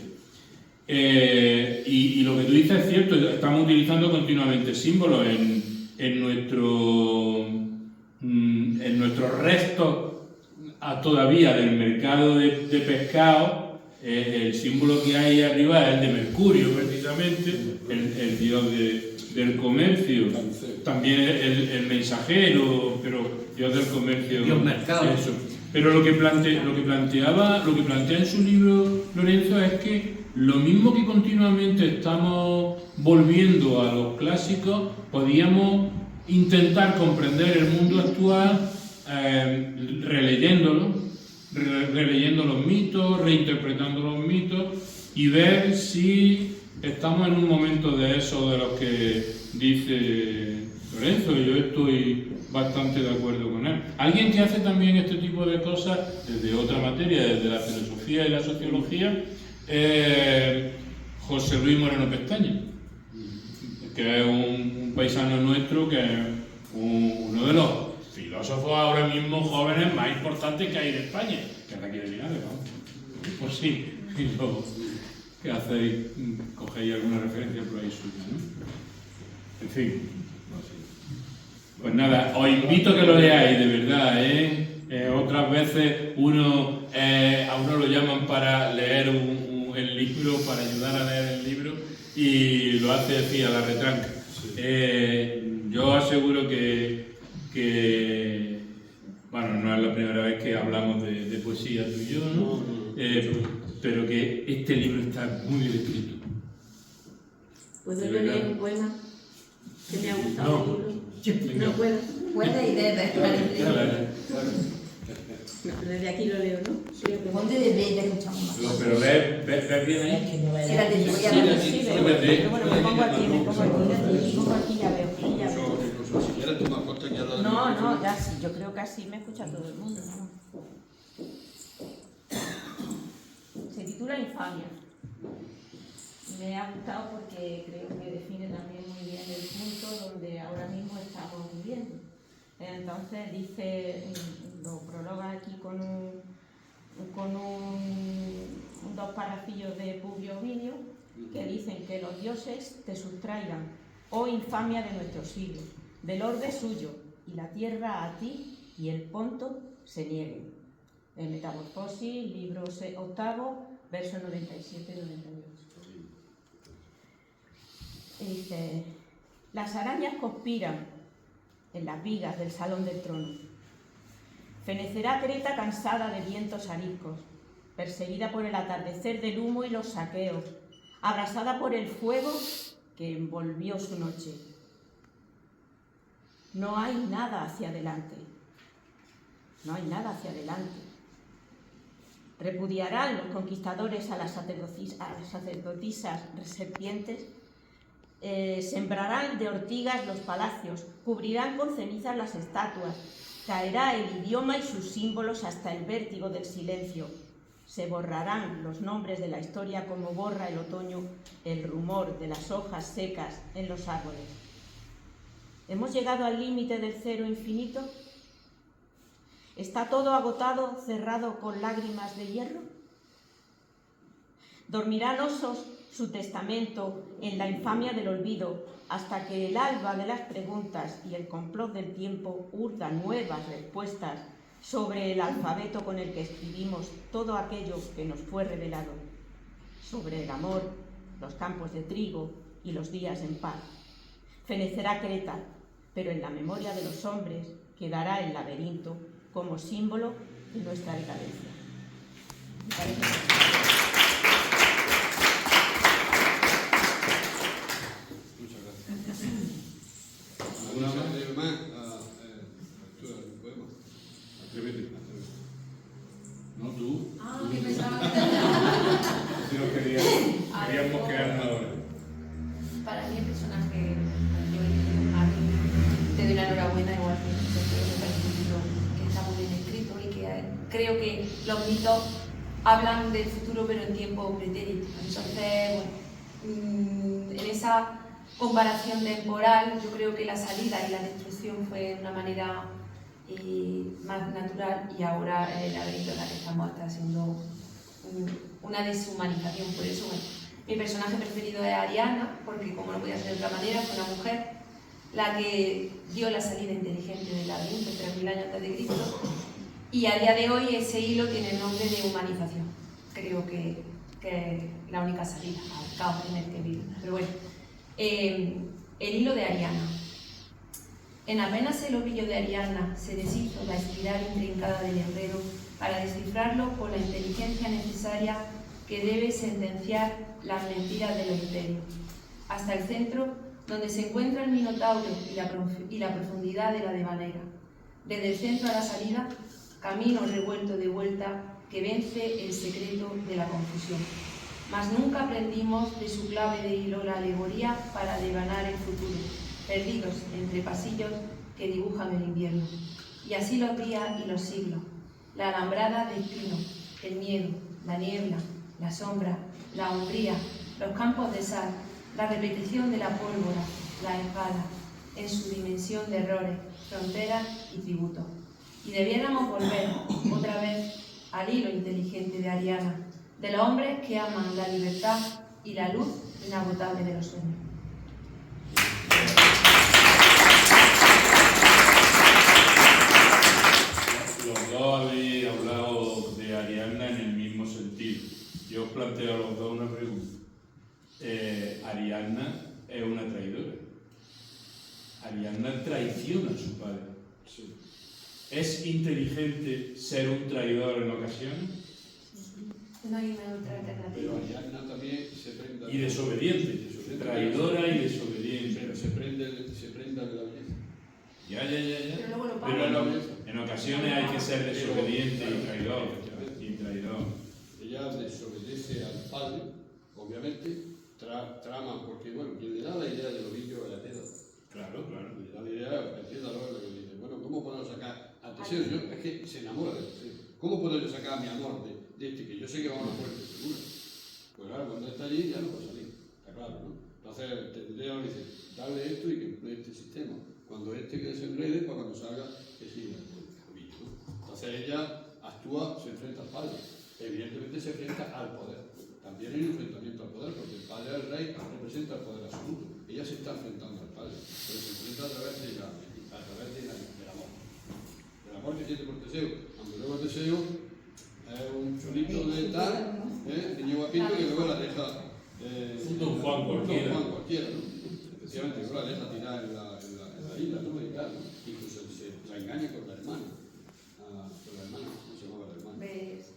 Y lo que tú dices es cierto, estamos utilizando continuamente símbolos en nuestros restos todavía del mercado de pescado. El símbolo que hay arriba es el de Mercurio, precisamente, el dios del comercio. También el mensajero, pero dios del comercio. Dios mercado. Eso. Pero lo que plantea en su libro Lorenzo es que lo mismo que continuamente estamos volviendo a los clásicos, podíamos intentar comprender el mundo actual releyéndolo, releyendo los mitos, reinterpretando los mitos y ver si estamos en un momento de eso de los que dice Lorenzo, y yo estoy bastante de acuerdo con él. Alguien que hace también este tipo de cosas desde otra materia, desde la filosofía y la sociología, José Luis Moreno Pestaña, que es un paisano nuestro, que es uno de los filósofos ahora mismo jóvenes más importantes que hay en España, que es de aquí de Linares, ¿no? Pues sí, y luego, ¿qué hacéis? ¿Cogéis alguna referencia por ahí suya, no? En fin, pues nada, os invito a que lo leáis, de verdad, otras veces a uno lo llaman para leer un el libro para ayudar a leer el libro y lo hace así a la retranca. Yo aseguro que bueno, no es la primera vez que hablamos de poesía tú y yo, ¿no? Pero que este libro está muy bien escrito. ¿Puedo leer un poema que me ha gustado el libro? No puedo. Puede y debe. Claro. Desde aquí lo leo, ¿no? Creo que Ponte de pie y te escuchamos más. Pero ves bien ahí. Espérate, yo voy a sí, ver. sí, pero bueno, me pongo aquí, ya veo. Incluso si quieres tomar corte aquí al lado del micrófono. No, ya sí, yo creo que así me escucha todo el mundo, ¿no? Se titula Infamia. Me ha gustado porque creo que define también muy bien el punto donde ahora mismo estamos viviendo. Entonces dice, lo prologa aquí con dos parrafillos de Publio Ovidio que dicen que los dioses te sustraigan, oh infamia de nuestro siglo, del orbe suyo, y la tierra a ti y el ponto se nieguen. Metamorfosis, libro octavo, versos 97 y 98. Y dice, las arañas conspiran en las vigas del salón del trono. Fenecerá Creta cansada de vientos ariscos, perseguida por el atardecer del humo y los saqueos, abrasada por el fuego que envolvió su noche. No hay nada hacia adelante. No hay nada hacia adelante. Repudiarán los conquistadores a las sacerdotisas serpientes, sembrarán de ortigas los palacios, cubrirán con cenizas las estatuas, caerá el idioma y sus símbolos hasta el vértigo del silencio. Se borrarán los nombres de la historia como borra el otoño el rumor de las hojas secas en los árboles. ¿Hemos llegado al límite del cero infinito? ¿Está todo agotado, cerrado con lágrimas de hierro? ¿Dormirán osos su testamento en la infamia del olvido hasta que el alba de las preguntas y el complot del tiempo urda nuevas respuestas sobre el alfabeto con el que escribimos todo aquello que nos fue revelado, sobre el amor, los campos de trigo y los días en paz? Fenecerá Creta, pero en la memoria de los hombres quedará el laberinto como símbolo de nuestra decadencia. Muchas gracias. ¿Alguna más? ¿Lectura del poema? Atrévete. No, tú. Ah, que pensaba Si no queríamos crear una hora. Para mí el personaje, yo he elegido Harry, te doy la enhorabuena igual que me parece un libro que está muy bien escrito y que creo que los mitos hablan del futuro pero en tiempo pretérito. Entonces, bueno, en esa comparación temporal yo creo que la salida y la destrucción fue de una manera más natural y ahora el laberinto en la que estamos está siendo una deshumanización. Por eso, bueno, mi personaje preferido es Ariana, porque como no podía ser de otra manera, fue una mujer la que dio la salida inteligente del laberinto 3000 años antes de Cristo, y a día de hoy ese hilo tiene el nombre de humanización. Creo que es la única salida al caos en el que vivimos. Pero bueno, el hilo de Ariana. En apenas el ovillo de Ariana se deshizo la espiral intrincada del herrero para descifrarlo con la inteligencia necesaria que debe sentenciar las mentiras de los imperios, hasta el centro donde se encuentra el Minotauro y la profundidad de la devanera. Desde el centro a la salida, camino revuelto de vuelta que vence el secreto de la confusión. Mas nunca aprendimos de su clave de hilo la alegoría para devanar el futuro, perdidos entre pasillos que dibujan el invierno. Y así los días y los siglos, la alambrada del pino, el miedo, la niebla, la sombra, la umbría, los campos de sal, la repetición de la pólvora, la espada, en su dimensión de errores, fronteras y tributos. Y debiéramos volver otra vez al hilo inteligente de Ariana, de los hombres que aman la libertad y la luz inagotable de los sueños. Los dos habéis hablado de Ariadna en el mismo sentido. Yo os planteo planteo a los dos una pregunta. Ariadna es una traidora. Ariadna traiciona a su padre. Sí. ¿Es inteligente ser un traidor en ocasiones? No hay una otra alternativa. Pero Ariadna también se prenda. Y desobediente. Traidora y desobediente. Pero se prenda de la belleza. Ya. Pero luego lo Pero pagan. en ocasiones hay que ser desobediente y traidor. Ella desobedece al padre, obviamente, trama, porque bueno, quien le da la idea del ovillo es la Teda. Claro. Le da la idea, la Teda lo que dice, bueno, ¿cómo puedo sacar a Teseo? Es que se enamora de Teseo. ¿Cómo puedo yo sacar a mi amor de este que yo sé que va a una muerte segura? Pues claro, cuando está allí ya no puede salir, está claro, ¿no? Entonces Teseo le dice, dale esto y que emplee este sistema. Cuando este que se enrede, para cuando salga, que siga el ovillo, ¿no? Entonces ella actúa, se enfrenta al padre. Evidentemente se enfrenta al poder. También hay un enfrentamiento al poder, porque el padre del rey representa el poder absoluto. Ella se está enfrentando al padre, pero se enfrenta a través del amor. Del amor que tiene por Teseo. Aunque luego Teseo es un chulito de tal, niño guapito, que luego la deja. Un Don Juan cualquiera. Un Don Juan cualquiera, ¿no? Efectivamente, luego la deja tirar en la isla, ¿no? Y tal, ¿no? Incluso la engaña con la hermana. Con la hermana, ¿cómo se llamaba la hermana? ¿Ves?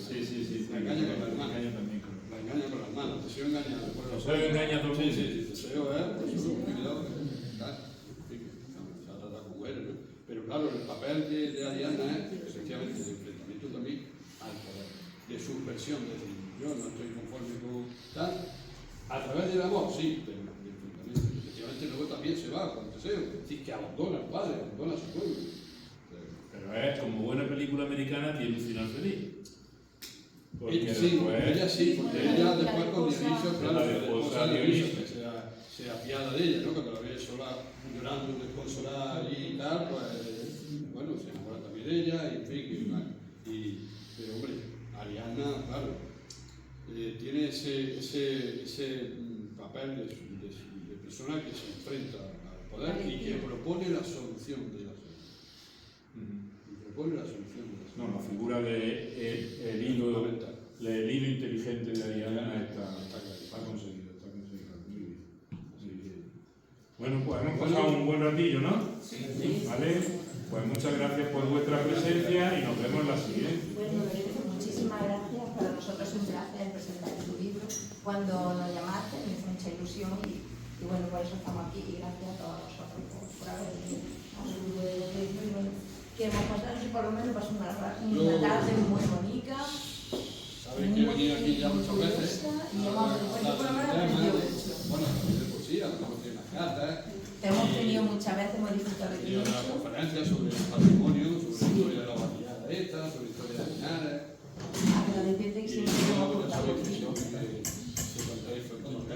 Sí. La engaña con la hermana. También con La engaña con la hermana. Teseo engaña a Teseo engaña a todo el mundo. Sí. Teseo es un cuidado. En fin, se ha tratado con mujeres, ¿no? Pero claro, el papel de Ariadna es efectivamente el enfrentamiento también al poder. De subversión, de decir, yo no estoy conforme con tal. A través del amor, sí, pero de enfrentamiento. Efectivamente luego también se va con Teseo. Es decir, que abandona al padre, abandona a su pueblo. Pero es como buena película americana, tiene un final feliz. Porque Sí, después, ella sí, porque ella después con Dionisio, claro, la la esposa esposa de Dionisio. Dionisio, que se apiada de ella, ¿no? Cuando la ve sola, llorando, desconsolada y tal, pues, bueno, se enamora también de ella, y en fin, pero hombre, Ariadna, claro, tiene ese papel de persona que se enfrenta al poder y que propone la solución de la solución. no, la figura del hilo inteligente de Ariadna está conseguido. Muy bien. Bueno, pues hemos pasado un buen ratillo, ¿no? Sí. Vale, pues muchas gracias por vuestra presencia y nos vemos en la siguiente. Bueno, Lorenzo, muchísimas gracias. Para nosotros es un placer presentar tu libro. Cuando nos llamaste me hizo mucha ilusión y bueno, por eso estamos aquí y gracias a todos vosotros por haber venido a su libro de libro. Y bueno, queremos pasar, si por lo menos pasó una tarde muy bonita. Sabéis que he venido aquí ya muchas veces. Y hemos por lo menos aprendido mucho. Bueno, también de poesía, tenemos que las cartas. Te hemos tenido muchas veces, hemos disfrutado de ti Y otras mucho. conferencias sobre el patrimonio, sobre la historia de la barriada esta, sobre la historia de Linares. Agradecerte que Y siempre hemos yo aportado sabéis que contigo. se contáis con Lo que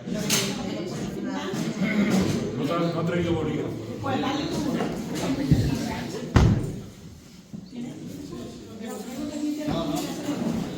No ha traído bolígrafo. Pues vale.